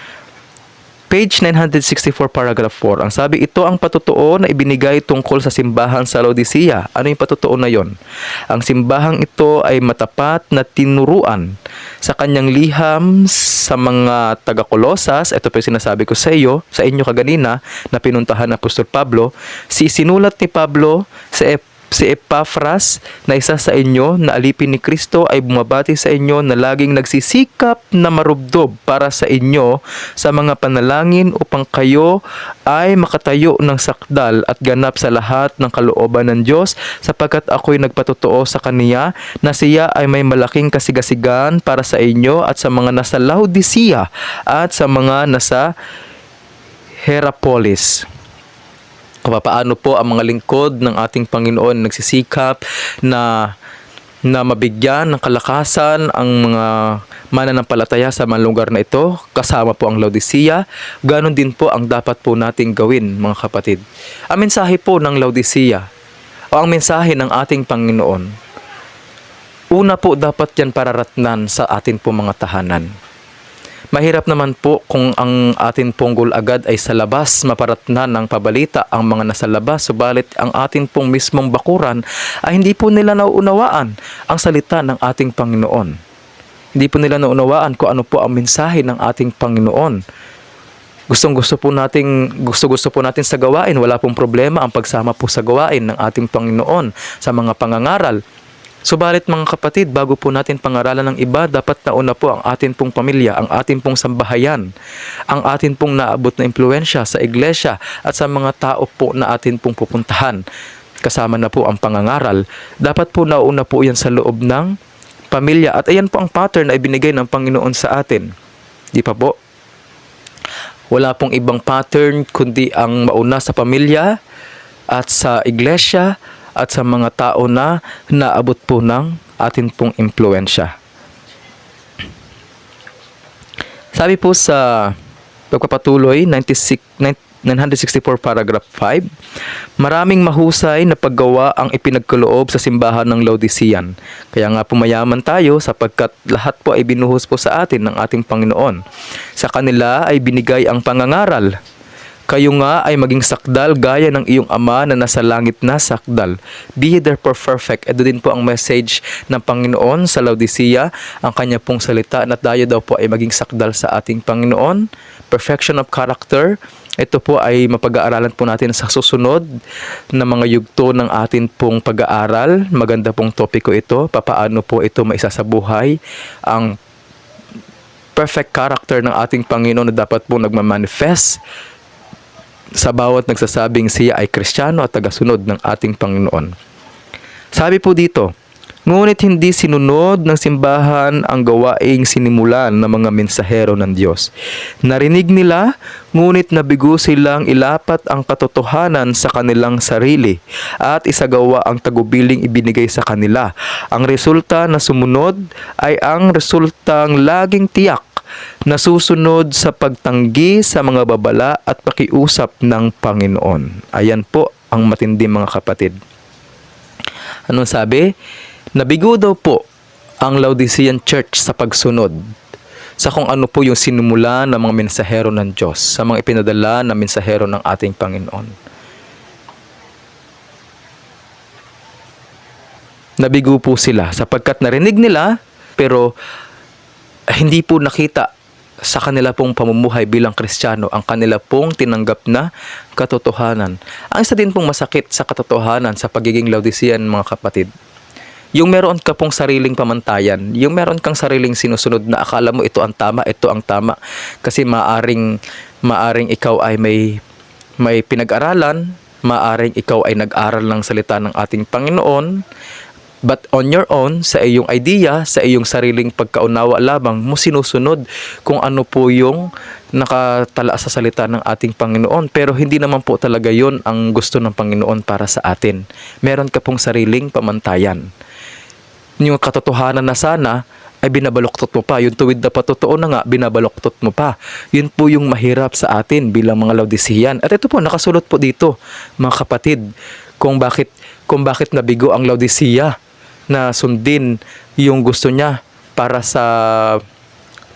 Page 964, paragraph 4. Ang sabi, ito ang patotoo na ibinigay tungkol sa simbahan sa Laodicea. Ano yung patotoo na yon? Ang simbahang ito ay matapat na tinuruan sa kanyang liham sa mga taga-Kolosas. Ito po yung sinasabi ko sa inyo kaganina na pinuntahan ng Apostol Pablo. Sinulat ni Pablo si Epaphras na isa sa inyo na alipin ni Kristo ay bumabati sa inyo na laging nagsisikap na marubdob para sa inyo sa mga panalangin upang kayo ay makatayo ng sakdal at ganap sa lahat ng kalooban ng Diyos, sapagkat ako'y nagpatotoo sa kaniya na siya ay may malaking kasigasigan para sa inyo at sa mga nasa Laodicea at sa mga nasa Hierapolis. Paano po ang mga lingkod ng ating Panginoon nagsisikap na mabigyan ng kalakasan ang mga mananampalataya sa mga lugar na ito, kasama po ang Laodicea. Ganon din po ang dapat po nating gawin, mga kapatid. Ang mensahe po ng Laodicea o ang mensahe ng ating Panginoon, una po dapat yan pararatnan sa atin po mga tahanan. Mahirap naman po kung ang atin pong goal agad ay sa labas, maparatnan ng pabalita ang mga nasa labas, subalit ang atin pong mismong bakuran ay hindi po nila nauunawaan ang salita ng ating Panginoon. Hindi po nila nauunawaan kung ano po ang mensahe ng ating Panginoon. Gusto po natin sa gawain, wala pong problema ang pagsama po sa gawain ng ating Panginoon sa mga pangangaral. Subalit mga kapatid, bago po natin pangaralan ng iba, dapat nauna po ang atin pong pamilya, ang atin pong sambahayan, ang atin pong naabot na impluensya sa iglesia at sa mga tao po na atin pong pupuntahan. Kasama na po ang pangangaral. Dapat po nauna po yan sa loob ng pamilya. At ayan po ang pattern na ibinigay ng Panginoon sa atin. Di pa po? Wala pong ibang pattern kundi ang mauna sa pamilya at sa iglesia at sa mga tao na naabot po ng atin pong impluensya. Sabi po sa pagpapatuloy, 964 paragraph 5, maraming mahusay na paggawa ang ipinagkaloob sa simbahan ng Laodicean. Kaya nga pumayaman tayo sapagkat lahat po ay binuhos po sa atin ng ating Panginoon. Sa kanila ay binigay ang pangangaral. Kayo nga ay maging sakdal gaya ng iyong ama na nasa langit na sakdal. Be therefore perfect. Ito din po ang message ng Panginoon sa Laodicea, ang kanya pong salita na tayo daw po ay maging sakdal sa ating Panginoon. Perfection of character. Ito po ay mapag-aaralan po natin sa susunod na mga yugto ng atin pong pag-aaral. Maganda pong topiko ito. Papaano po ito maisasabuhay ang perfect character ng ating Panginoon na dapat po nagmamanifest sa bawat nagsasabing siya ay Kristiyano at tagasunod ng ating Panginoon. Sabi po dito, ngunit hindi sinunod ng simbahan ang gawaing sinimulan ng mga mensahero ng Diyos. Narinig nila, ngunit nabigo silang ilapat ang katotohanan sa kanilang sarili at isagawa ang tagubiling ibinigay sa kanila. Ang resulta na sumunod ay ang resultang laging tiyak na susunod sa pagtanggi sa mga babala at pakiusap ng Panginoon. Ayan po ang matindi mga kapatid. Anong sabi? Nabigo daw po ang Laodicean Church sa pagsunod sa kung ano po yung sinimula ng mga mensahero ng Diyos, sa mga ipinadala na mensahero ng ating Panginoon. Nabigo po sila sapagkat narinig nila pero hindi po nakita sa kanila pong pamumuhay bilang Kristiyano ang kanila pong tinanggap na katotohanan. Ang isa din pong masakit sa katotohanan sa pagiging Laodicean mga kapatid, yung meron ka pong sariling pamantayan, yung meron kang sariling sinusunod na akala mo ito ang tama, kasi maaring ikaw ay may pinag-aralan, maaring ikaw ay nag-aral ng salita ng ating Panginoon, But on your own, sa iyong idea, sa iyong sariling pagkaunawa lamang mo sinusunod kung ano po yung nakatala sa salita ng ating Panginoon. Pero hindi naman po talaga yon ang gusto ng Panginoon para sa atin. Meron ka pong sariling pamantayan. Yung katotohanan na sana ay binabaluktot mo pa. Yung tuwid na patotoo na nga, binabaluktot mo pa. Yun po yung mahirap sa atin bilang mga Laodicean. At ito po, nakasulot po dito, mga kapatid, kung bakit nabigo ang Laodicea na sundin yung gusto niya para sa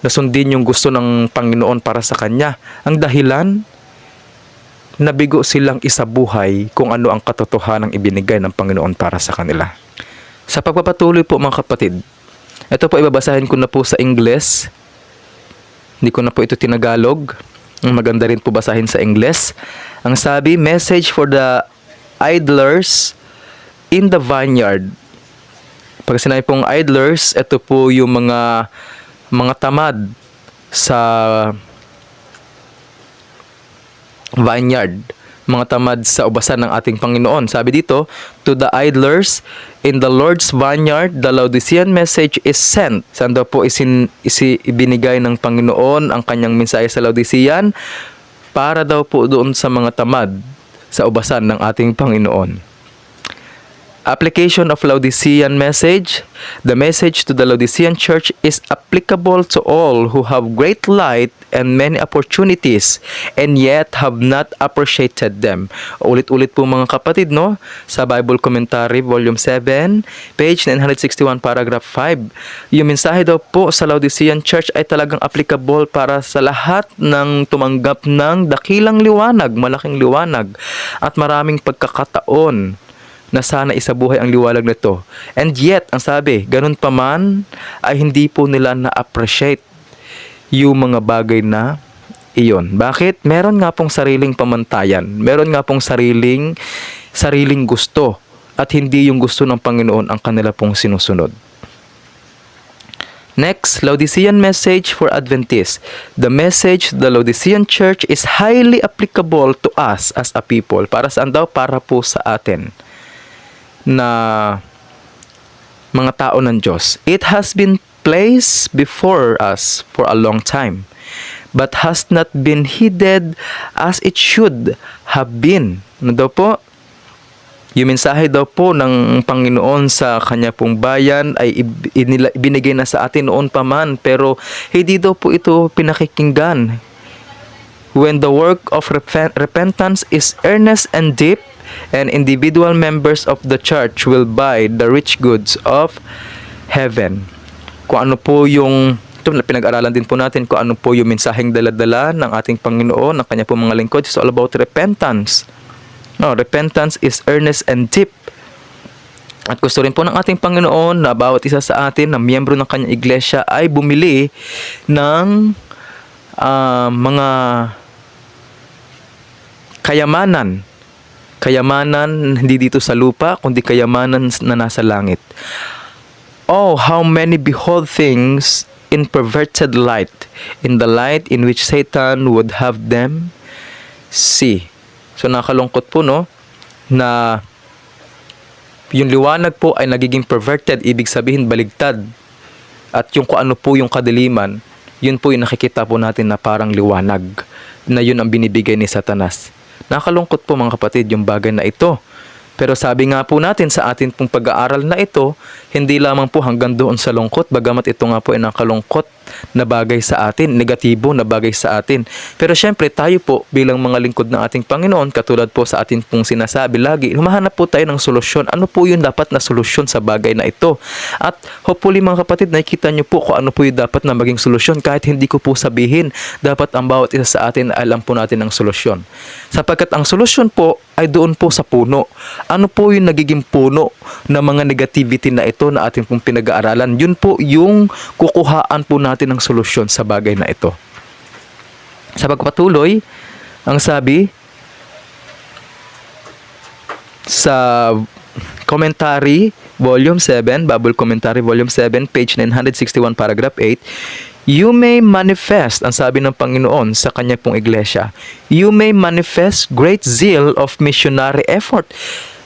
nasundin yung gusto ng Panginoon para sa kanya. Ang dahilan, nabigo silang isabuhay kung ano ang katotohanang ibinigay ng Panginoon para sa kanila. Sa pagpapatuloy po mga kapatid, ito po ibabasahin ko na po sa Ingles. Hindi ko na po ito tinagalog. Maganda rin po basahin sa Ingles. Ang sabi, message for the idlers in the vineyard. Pag sinabi pong idlers, ito po yung mga tamad sa vineyard, mga tamad sa ubasan ng ating Panginoon. Sabi dito, to the idlers in the Lord's vineyard, the Laodicean message is sent. Saan daw po ibinigay ng Panginoon ang kanyang mensahe sa Laodicean? Para daw po doon sa mga tamad sa ubasan ng ating Panginoon. Application of Laodicean message. The message to the Laodicean church is applicable to all who have great light and many opportunities and yet have not appreciated them. Ulit-ulit po mga kapatid, no? Sa Bible Commentary, Volume 7, page 961, paragraph 5. Yung mensahe daw po sa Laodicean church ay talagang applicable para sa lahat ng tumanggap ng dakilang liwanag, malaking liwanag, at maraming pagkakataon na sana isabuhay ang liwanag nito. And yet, ang sabi, ganun pa man, ay hindi po nila na-appreciate yung mga bagay na iyon. Bakit? Meron nga pong sariling pamantayan. Meron nga pong sariling gusto. At hindi yung gusto ng Panginoon ang kanila pong sinusunod. Next, Laodicean message for Adventists. The message of the Laodicean church is highly applicable to us as a people. Para saan daw? Para po sa atin na mga tao ng Diyos. It has been placed before us for a long time, but has not been heeded as it should have been. Ano daw po? Yung mensahe daw po ng Panginoon sa kanya pong bayan ay ibinigay na sa atin noon pa man, pero hindi daw po ito pinakikinggan. When the work of repentance is earnest and deep, and individual members of the church will buy the rich goods of heaven. Kung ano po yung, ito pinag-aralan din po natin kung ano po yung mensaheng dala-dala ng ating Panginoon, ng kanya po mga lingkod. It's all about repentance. No, repentance is earnest and deep. At gusto rin po ng ating Panginoon na bawat isa sa atin na miyembro ng kanyang iglesia ay bumili ng mga kayamanan hindi dito sa lupa, kundi kayamanan na nasa langit. Oh, how many behold things in perverted light, in the light in which Satan would have them see. So nakalungkot po, no, na yung liwanag po ay nagiging perverted, ibig sabihin baligtad. At yung kung ano po yung kadiliman, yun po yung nakikita po natin na parang liwanag, na yun ang binibigay ni Satanas. Nakalungkot po mga kapatid yung bagay na ito. Pero sabi nga po natin sa atin pong pag-aaral na ito, hindi lamang po hanggang doon sa lungkot, bagamat ito nga po ay nakalungkot na bagay sa atin, negatibo na bagay sa atin. Pero syempre tayo po bilang mga lingkod ng ating Panginoon, katulad po sa atin pong sinasabi lagi, humahanap po tayo ng solusyon. Ano po yung dapat na solusyon sa bagay na ito? At hopefully mga kapatid, nakikita nyo po kung ano po yung dapat na maging solusyon kahit hindi ko po sabihin, dapat ang bawat isa sa atin alam po natin ang solusyon. Sapagkat ang solusyon po ay doon po sa puno. Ano po yung nagiging puno ng mga negativity na ito na ating pong pinag-aaralan? Yun po yung kukuhaan po natin ng solusyon sa bagay na ito. Sa pagpatuloy, ang sabi sa Commentary, Volume 7, Bible Commentary, Volume 7, page 961, paragraph 8, you may manifest, ang sabi ng Panginoon sa kanya pong iglesia, you may manifest great zeal of missionary effort.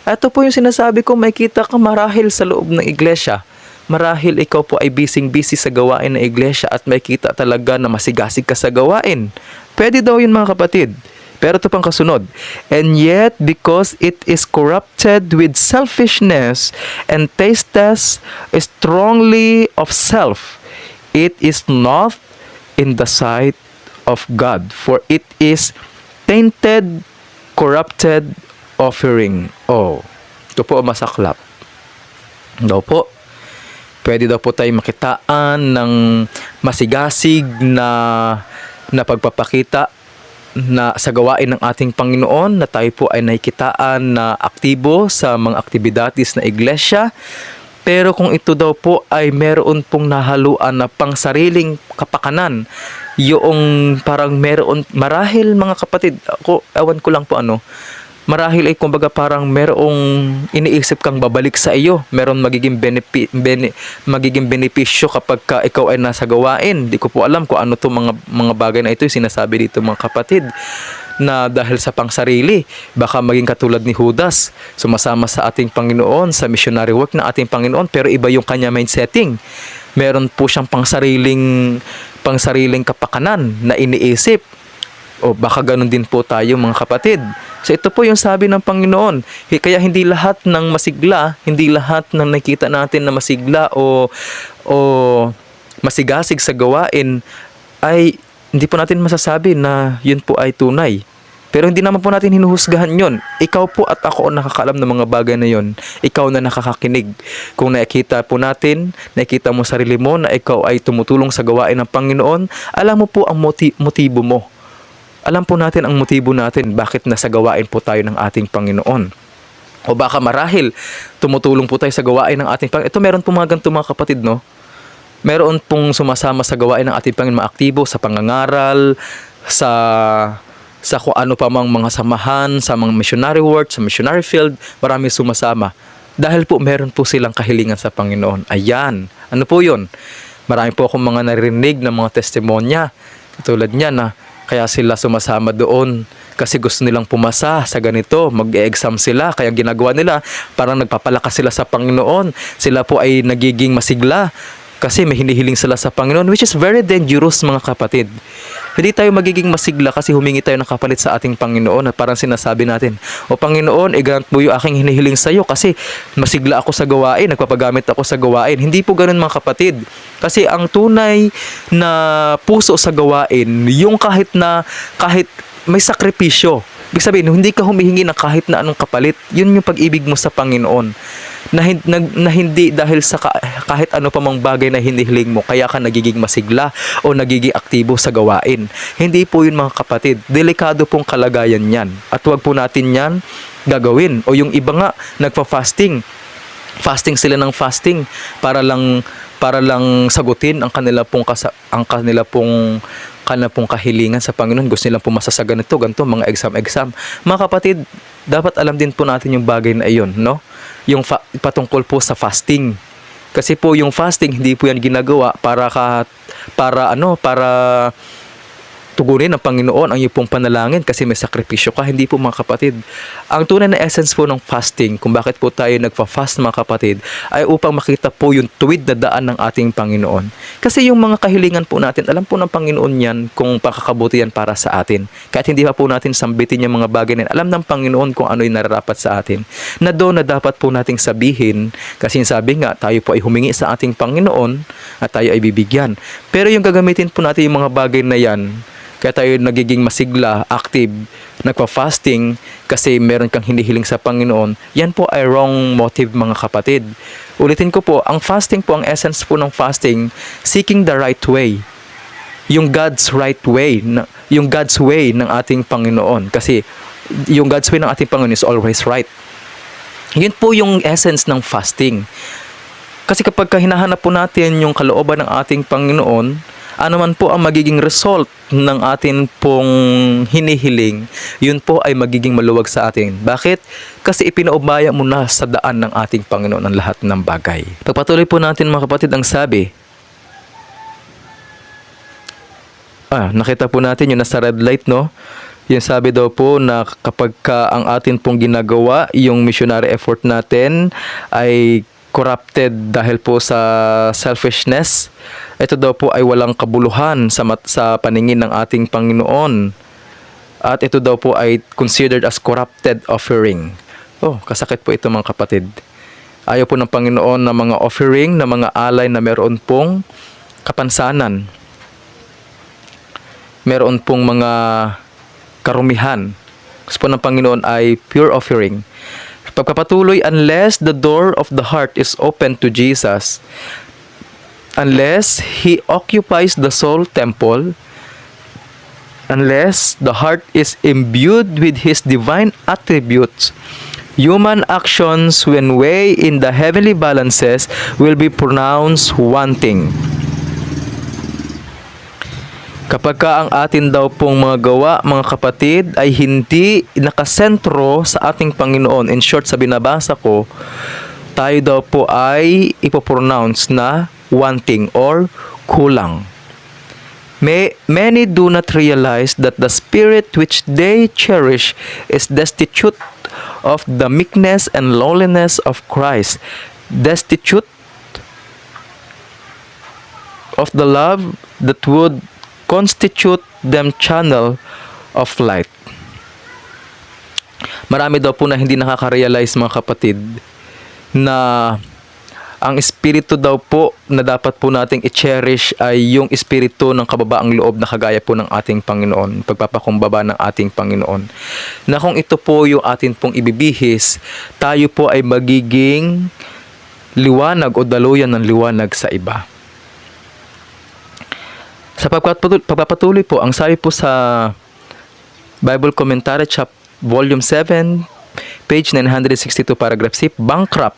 Ito po yung sinasabi ko, may kita ka marahil sa loob ng iglesia. Marahil ikaw po ay busy sa gawain ng iglesia at may kita talaga na masigasig ka sa gawain. Pwede daw yun mga kapatid. Pero ito pang kasunod. And yet, because it is corrupted with selfishness and tastes strongly of self, it is not in the sight of God. For it is tainted, corrupted offering. Oh, ito po masaklap. Daw po. Pwede daw po tayo makitaan ng masigasig na pagpapakita na sa gawain ng ating Panginoon, na tayo po ay nakikitaan na aktibo sa mga aktibidades na iglesia. Pero kung ito daw po ay meron pong nahaluan na pangsariling kapakanan, yung parang meron, marahil mga kapatid, ako, ewan ko lang po marahil ay kumbaga parang merong iniisip kang babalik sa iyo. Meron magiging benepisyo kapag ikaw ay nasa gawain. Di ko po alam kung ano to mga bagay na ito yung sinasabi dito mga kapatid. Na dahil sa pangsarili, baka maging katulad ni Judas, sumasama sa ating Panginoon, sa missionary work ng ating Panginoon, pero iba yung kanya mindsetting. Meron po siyang pangsariling kapakanan na iniisip. O baka ganun din po tayo mga kapatid. So ito po yung sabi ng Panginoon. Kaya hindi lahat ng masigla, hindi lahat ng nakita natin na masigla o masigasig sa gawain ay hindi po natin masasabi na yun po ay tunay. Pero hindi naman po natin hinuhusgahan yun. Ikaw po at ako ang nakakaalam ng mga bagay na yun. Ikaw na nakakakinig. Kung nakita po natin, nakita mo sarili mo na ikaw ay tumutulong sa gawain ng Panginoon, alam mo po ang motibo mo. Alam po natin ang motibo natin bakit nasa gawain po tayo ng ating Panginoon. O baka marahil tumutulong po tayo sa gawain ng ating Panginoon. Ito meron po mga ganito mga kapatid, no? Meron pong sumasama sa gawain ng ating Panginoon, maaktibo sa pangangaral, sa kung ano pa mang mga samahan, sa mga missionary work, sa missionary field, marami sumasama. Dahil po meron po silang kahilingan sa Panginoon. Ayan. Ano po yun? Marami po akong mga narinig ng mga testimonya. Katulad niya na kaya sila sumasama doon kasi gusto nilang pumasa sa ganito, mag-e-exam sila, kaya ginagawa nila, parang nagpapalakas sila sa Panginoon. Sila po ay nagiging masigla kasi may hinihiling sila sa Panginoon, which is very dangerous mga kapatid. Hindi tayo magiging masigla kasi humingi tayo ng kapalit sa ating Panginoon at parang sinasabi natin, O Panginoon, i-grant mo yung aking hinihiling sa iyo kasi masigla ako sa gawain, nagpapagamit ako sa gawain. Hindi po ganun mga kapatid. Kasi ang tunay na puso sa gawain, yung kahit may sakripisyo. Ibig sabihin, hindi ka humihingi ng kahit na anong kapalit. Yun yung pag-ibig mo sa Panginoon. Na hindi dahil sa kahit ano pa mang bagay na hinihiling mo, kaya ka nagiging masigla o nagiging aktibo sa gawain. Hindi po yun mga kapatid. Delikado pong kalagayan yan. At huwag po natin yan gagawin. O yung iba nga, nagpa-fasting. Fasting sila ng fasting para lang sagutin ang kanila pong kahilingan sa Panginoon. Gusto nilang pumasa sa ganito, mga exam. Mga kapatid, dapat alam din po natin yung bagay na iyon, no? Yung patungkol po sa fasting. Kasi po yung fasting, hindi po yan ginagawa para tugunin ng Panginoon ang iyong pong panalangin kasi may sakripisyo ka. Hindi po mga kapatid. Ang tunay na essence po ng fasting, kung bakit po tayo nagpa-fast mga kapatid, ay upang makita po yung tuwid na daan ng ating Panginoon. Kasi yung mga kahilingan po natin, alam po ng Panginoon yan kung pakakabuti yan para sa atin. Kahit hindi pa po natin sambitin yung mga bagay na yan, alam ng Panginoon kung ano yung nararapat sa atin. Na doon na dapat po nating sabihin, kasi sabi nga, tayo po ay humingi sa ating Panginoon at tayo ay bibigyan. Pero yung gagamitin po natin yung mga bagay na yan, kaya tayo nagiging masigla, active, nagpa-fasting kasi meron kang hinihiling sa Panginoon, yan po ay wrong motive mga kapatid. Ulitin ko po, ang fasting po, ang essence po ng fasting, seeking the right way. Yung God's right way, yung God's way ng ating Panginoon. Kasi yung God's way ng ating Panginoon is always right. Yun po yung essence ng fasting. Kasi kapag hinahanap po natin yung kalooban ng ating Panginoon, ano man po ang magiging result ng atin pong hinihiling, yun po ay magiging maluwag sa atin. Bakit? Kasi ipinaubaya mo na sa daan ng ating Panginoon ang lahat ng bagay. Pagpatuloy po natin mga kapatid ang sabi. Nakita po natin yung nasa red light, no? Yung sabi daw po na kapag ang atin pong ginagawa, yung missionary effort natin ay corrupted dahil po sa selfishness, ito daw po ay walang kabuluhan sa paningin ng ating Panginoon. At ito daw po ay considered as corrupted offering. Oh, kasakit po ito mga kapatid. Ayaw po ng Panginoon na mga offering, na mga alay na meron pong kapansanan. Meron pong mga karumihan. Gusto po ng Panginoon ay pure offering. Pagpapatuloy, unless the door of the heart is open to Jesus, unless He occupies the soul temple, unless the heart is imbued with His divine attributes, human actions when weighed in the heavenly balances will be pronounced wanting. Kapag ang atin daw pong mga gawa, mga kapatid, ay hindi nakasentro sa ating Panginoon, in short, sa binabasa ko, tayo daw po ay ipopronounce na wanting or kulang. Many do not realize that the spirit which they cherish is destitute of the meekness and lowliness of Christ, destitute of the love that would constitute them channel of light. Marami daw po na hindi nakaka-realize, mga kapatid, na ang espiritu daw po na dapat po nating i-cherish ay yung espiritu ng kababaang loob na kagaya po ng ating Panginoon, pagpapakumbaba ng ating Panginoon. Na kung ito po yung atin pong ibibihis, tayo po ay magiging liwanag o daluyan ng liwanag sa iba. Sa pagpapatuloy po, ang sabi po sa Bible Commentary, Volume 7, page 962, paragraph C, bankrupt.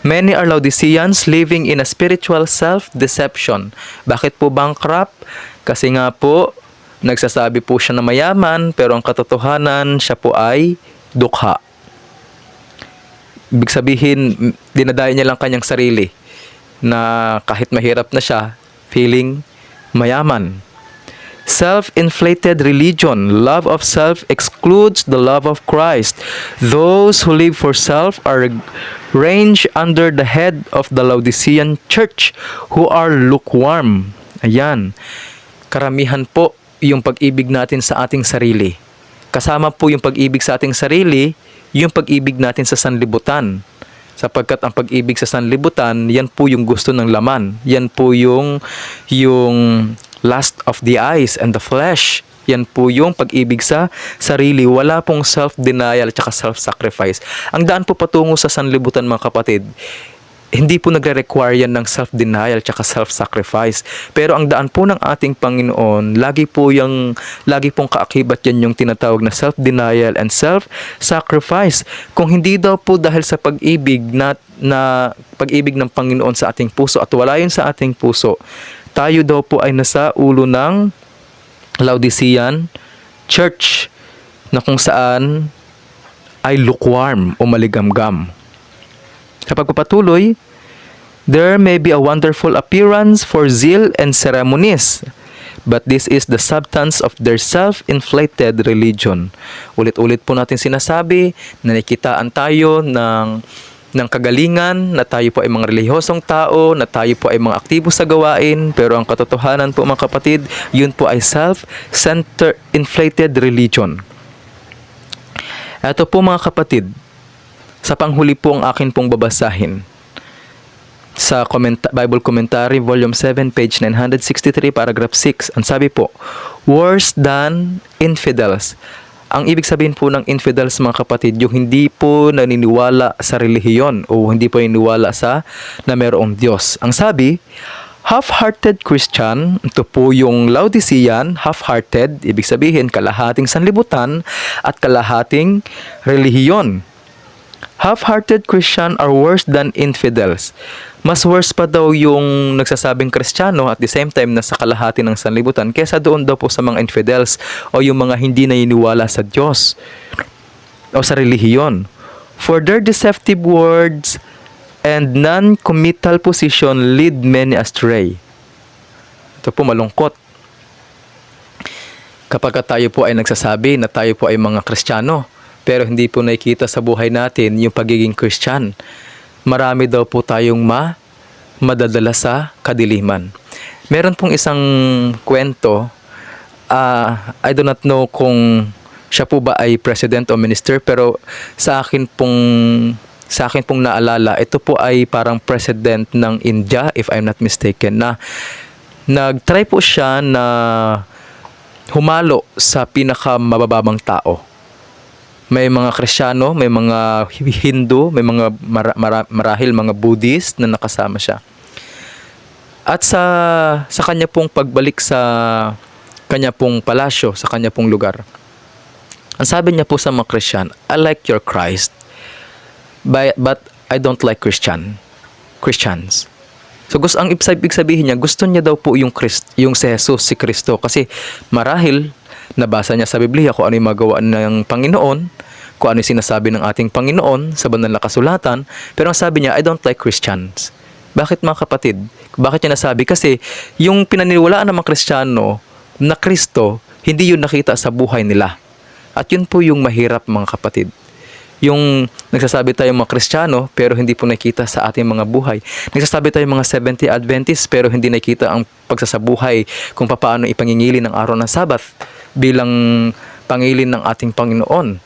Many are Laodiceans living in a spiritual self-deception. Bakit po bankrupt? Kasi nga po, nagsasabi po siya na mayaman, pero ang katotohanan, siya po ay dukha. Ibig sabihin, dinadayo niya lang kanyang sarili na kahit mahirap na siya, feeling mayaman. Self-inflated religion, love of self excludes the love of Christ. Those who live for self are ranged under the head of the Laodicean church who are lukewarm. Ayan. Karamihan po yung pag-ibig natin sa ating sarili. Kasama po yung pag-ibig sa ating sarili, yung pag-ibig natin sa sanlibutan. Sapagkat ang pag-ibig sa sanlibutan, yan po yung gusto ng laman. Yan po yung lust of the eyes and the flesh. Yan po yung pag-ibig sa sarili. Wala pong self-denial at self-sacrifice. Ang daan po patungo sa sanlibutan, mga kapatid, hindi po nagre-require yan ng self-denial at self-sacrifice. Pero ang daan po ng ating Panginoon, lagi pong kaakibat yan yung tinatawag na self-denial and self-sacrifice. Kung hindi daw po dahil sa pag-ibig na pag-ibig ng Panginoon sa ating puso at wala yun sa ating puso, tayo daw po ay nasa ulo ng Laodicean church na kung saan ay lukewarm o maligamgam. Sa pagpapatuloy, there may be a wonderful appearance for zeal and ceremonies, but this is the substance of their self-inflated religion. Ulit-ulit po natin sinasabi na nakikitaan tayo ng kagalingan, na tayo po ay mga relihiyosong tao, na tayo po ay mga aktibo sa gawain, pero ang katotohanan po, mga kapatid, yun po ay self-centered, inflated religion. Ito po, mga kapatid, sa panghuli po ang akin pong babasahin. Sa Bible Commentary, Volume 7, page 963, paragraph 6, ang sabi po, worse than infidels. Ang ibig sabihin po ng infidels, mga kapatid, yung hindi po naniniwala sa relihiyon o hindi po naniniwala sa na mayroong Diyos. Ang sabi, half-hearted Christian, ito po yung Laodicean, half-hearted, ibig sabihin kalahating sanlibutan at kalahating relihiyon. Half-hearted Christian are worse than infidels. Mas worse pa daw yung nagsasabing Kristiyano at the same time nasa kalahati ng sanlibutan kaysa doon daw po sa mga infidels o yung mga hindi naniniwala sa Diyos o sa relihiyon. For their deceptive words and non-committal position lead many astray. Ito po malungkot. Kapag tayo po ay nagsasabi na tayo po ay mga Kristiyano, pero hindi po nakikita sa buhay natin yung pagiging Christian, marami daw po tayong madadala sa kadiliman. Meron pong isang kwento, I do not know kung siya po ba ay president o minister, pero sa akin pong naalala, ito po ay parang president ng India, if I'm not mistaken, na nag-try po siya na humalo sa pinakamababang tao. May mga Kristiyano, may mga Hindu, may mga marahil mga Buddhist na nakasama siya. At sa kanya pong pagbalik sa kanya pong palasyo, sa kanya pong lugar, ang sabi niya po sa mga Christian, I like your Christ, but I don't like Christians. So ang ibig sabihin niya, gusto niya daw po yung si Jesus, si Kristo, kasi marahil nabasa niya sa Biblia kung ano yung magawa ng Panginoon, kung ano yung sinasabi ng ating Panginoon sa banal na kasulatan, pero ang sabi niya, I don't like Christians. Bakit mga kapatid? Bakit niya nasabi? Kasi yung pinaniniwalaan ng mga Kristiyano na Kristo, hindi yun nakita sa buhay nila. At yun po yung mahirap mga kapatid. Yung nagsasabi tayo mga Kristiyano pero hindi po nakita sa ating mga buhay. Nagsasabi tayo mga Seventh-day Adventist pero hindi nakita ang pagsasabuhay kung paano ipangingilin ng araw ng Sabath bilang pangilin ng ating Panginoon,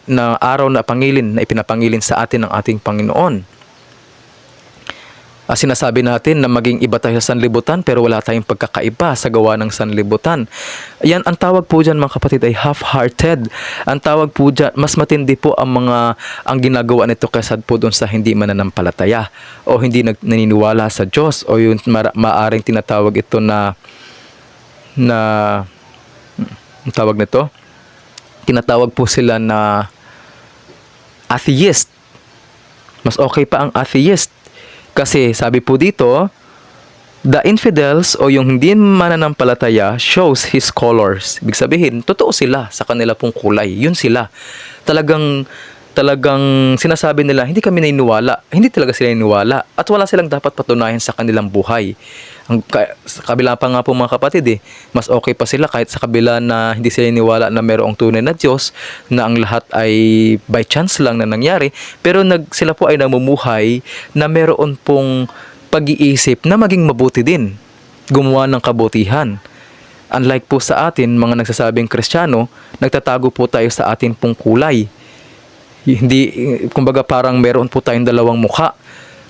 na araw na pangilin na ipinapangilin sa atin ng ating Panginoon. Sinasabi natin na maging iba tayo sa sanlibutan pero wala tayong pagkakaiba sa gawa ng sanlibutan. Yan, ang tawag po dyan mga kapatid ay half-hearted. Ang tawag po dyan, mas matindi po ang ginagawa nito kaysa po doon sa hindi mananampalataya o hindi naniniwala sa Diyos, o yung maaring tinatawag ito na ang tawag nito, tinatawag po sila na atheist. Mas okay pa ang atheist. Kasi sabi po dito, the infidels o yung hindi mananampalataya shows his colors. Ibig sabihin, totoo sila sa kanila pong kulay. Yun sila. Talagang sinasabi nila, hindi kami naniniwala. Hindi talaga sila naniniwala. At wala silang dapat patunayan sa kanilang buhay. Sa kabila pa nga po mga kapatid, mas okay pa sila kahit sa kabila na hindi sila naniniwala na mayroong tunay na Diyos, na ang lahat ay by chance lang na nangyari. Pero sila po ay namumuhay na mayroon pong pag-iisip na maging mabuti din. Gumawa ng kabutihan. Unlike po sa atin, mga nagsasabing Kristiyano, nagtatago po tayo sa atin pong kulay. Hindi, kumbaga parang meron po tayong dalawang mukha.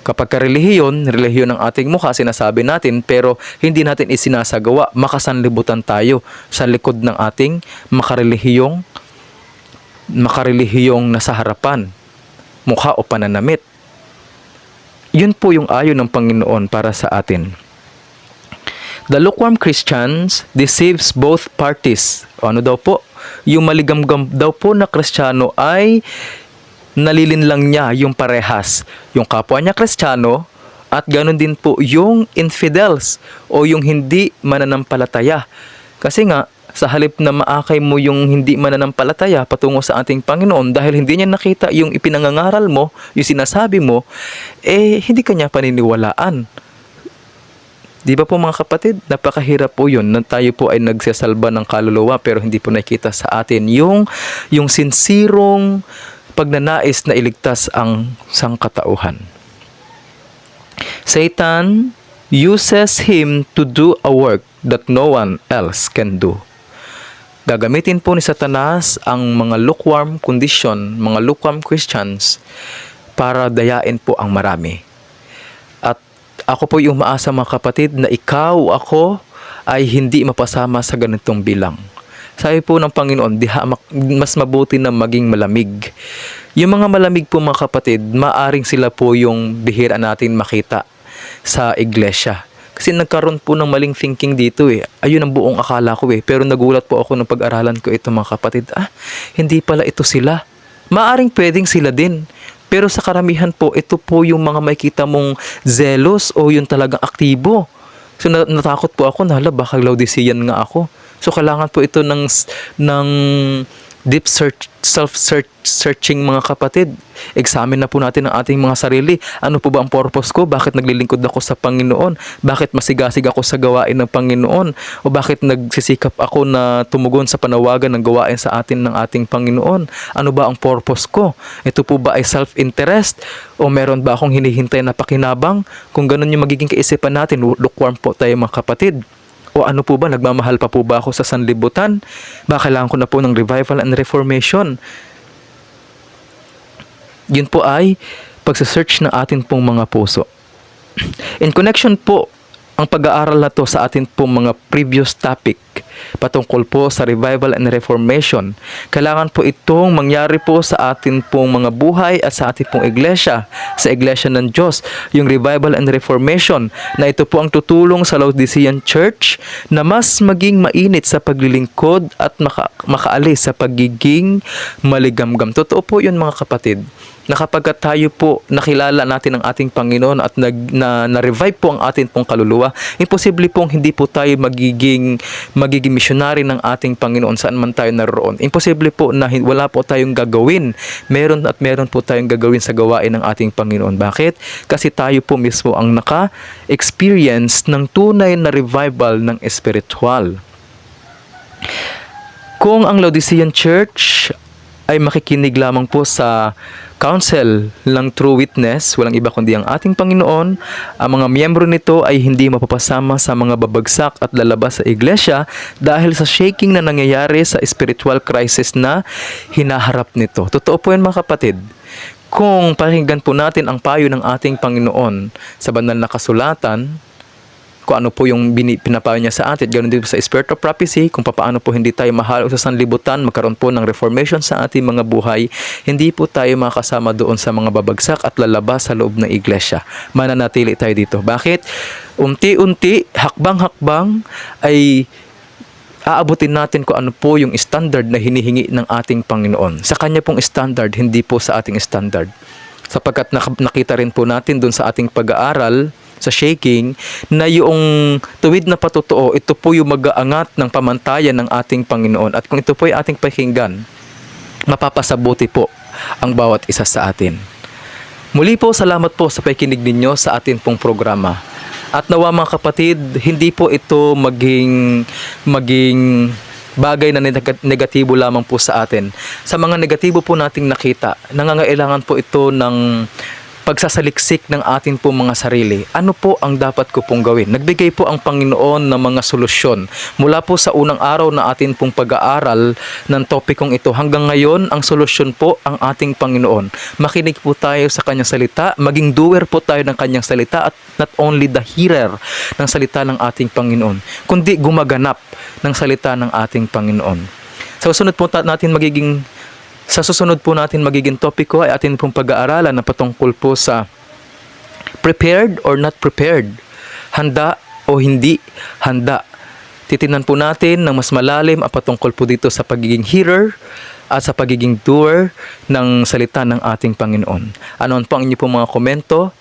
Kapag relihiyon ng ating mukha, sinasabi natin, pero hindi natin isinasagawa. Makasanlibutan tayo sa likod ng ating makarelihiyong nasa harapan, mukha o pananamit. Yun po yung ayon ng Panginoon para sa atin. The lukewarm Christians deceives both parties. O ano daw po? Yung maligamgam daw po na Kristiyano ay nalilinlang niya yung parehas. Yung kapwa niya Kristiyano at ganoon din po yung infidels o yung hindi mananampalataya. Kasi nga, sa halip na maakay mo yung hindi mananampalataya patungo sa ating Panginoon dahil hindi niya nakita yung ipinangangaral mo, yung sinasabi mo, hindi kanya paniniwalaan. Di ba po mga kapatid, napakahirap po yun na tayo po ay nagsasalba ng kaluluwa pero hindi po nakita sa atin yung sinsirong pagnanais na iligtas ang sangkatauhan. Satan uses him to do a work that no one else can do. Gagamitin po ni Satanas ang mga lukewarm condition, mga lukewarm Christians para dayain po ang marami. At ako po yung umaasa mga kapatid na ikaw, ako ay hindi mapasama sa ganitong bilang. Sabi po ng Panginoon, mas mabuti na maging malamig. Yung mga malamig po mga kapatid, maaring sila po yung bihira natin makita sa iglesia. Kasi nagkaroon po ng maling thinking dito Ayun ang buong akala ko Pero nagulat po ako nung pag-aralan ko ito mga kapatid. Hindi pala ito sila. Maaring pwedeng sila din. Pero sa karamihan po, ito po yung mga makikita mong zealous o yung talagang aktibo. So natakot po ako na baka Laodicean nga ako. So kailangan po ito ng deep self-searching mga kapatid. Examine na po natin ang ating mga sarili. Ano po ba ang purpose ko? Bakit naglilingkod ako sa Panginoon? Bakit masigasig ako sa gawain ng Panginoon? O bakit nagsisikap ako na tumugon sa panawagan ng gawain sa atin ng ating Panginoon? Ano ba ang purpose ko? Ito po ba ay self-interest? O meron ba akong hinihintay na pakinabang? Kung ganun yung magiging kaisipan natin, lukewarm po tayo mga kapatid. O ano po ba, nagmamahal pa po ba ako sa sanlibutan? Ba kailangan ko na po ng revival and reformation? Yun po ay pagsasearch ng atin pong mga puso. In connection po, ang pag-aaral na to sa atin pong mga previous topic patungkol po sa revival and reformation. Kailangan po itong mangyari po sa atin pong mga buhay at sa atin pong iglesia, sa iglesia ng Diyos. Yung revival and reformation na ito po ang tutulong sa Laodicean Church na mas maging mainit sa paglilingkod at makaalis sa pagiging maligamgam. Totoo po yun mga kapatid, na kapag tayo po nakilala natin ang ating Panginoon at na-revive po ang ating pong kaluluwa, imposible pong hindi po tayo magiging missionary ng ating Panginoon saan man tayo naroon. Imposible po na wala po tayong gagawin. Meron po tayong gagawin sa gawain ng ating Panginoon. Bakit? Kasi tayo po mismo ang naka-experience ng tunay na revival ng espiritual. Kung ang Laodicean Church ay makikinig lamang po sa counsel ng true witness, walang iba kundi ang ating Panginoon, ang mga miyembro nito ay hindi mapapasama sa mga babagsak at lalabas sa iglesia dahil sa shaking na nangyayari sa spiritual crisis na hinaharap nito. Totoo po yan mga kapatid. Kung pakinggan po natin ang payo ng ating Panginoon sa banal na kasulatan, kung ano po yung pinapayo niya sa atin, ganoon din po sa Spirit of Prophecy, kung paano po hindi tayo mahalo sa sanlibutan, magkaroon po ng reformation sa ating mga buhay, hindi po tayo makasama doon sa mga babagsak at lalabas sa loob ng iglesia. Mananatili tayo dito. Bakit? Unti-unti, hakbang-hakbang, ay aabutin natin kung ano po yung standard na hinihingi ng ating Panginoon. Sa Kanya pong standard, hindi po sa ating standard. Sapagkat nakita rin po natin doon sa ating pag-aaral, sa shaking, na yung tuwid na patotoo, ito po yung mag-aangat ng pamantayan ng ating Panginoon. At kung ito po ay ating pakinggan, mapapasabuti po ang bawat isa sa atin. Muli po, salamat po sa pakikinig ninyo sa atin pong programa. At nawa mga kapatid, hindi po ito maging bagay na negatibo lamang po sa atin. Sa mga negatibo po nating nakita, nangangailangan po ito ng pagsasaliksik ng atin po mga sarili. Ano po ang dapat ko pong gawin? Nagbigay po ang Panginoon ng mga solusyon. Mula po sa unang araw na atin pong pag-aaral ng topikong ito, hanggang ngayon, ang solusyon po ang ating Panginoon. Makinig po tayo sa Kanyang salita, maging doer po tayo ng Kanyang salita, at not only the hearer ng salita ng ating Panginoon, kundi gumaganap ng salita ng ating Panginoon. Sa susunod po natin magiging topiko ay atin pong pag-aaralan na patungkol po sa prepared or not prepared. Handa o hindi handa. Titingnan po natin ng mas malalim ang patungkol po dito sa pagiging hearer at sa pagiging doer ng salita ng ating Panginoon. Ano po ang inyo pong mga komento?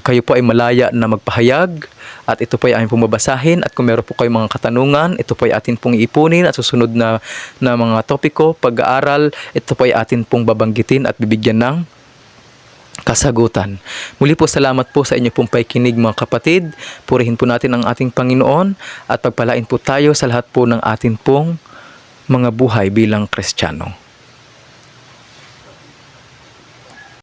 Kayo po ay malaya na magpahayag at ito po ay aming pumabasahin, at kung meron po kayong mga katanungan, ito po ay atin pong iipunin at susunod na mga topiko, pag-aaral, ito po ay atin pong babanggitin at bibigyan ng kasagutan. Muli po, salamat po sa inyo pong pakikinig mga kapatid. Purihin po natin ang ating Panginoon at pagpalain po tayo sa lahat po ng atin pong mga buhay bilang Kristiyano.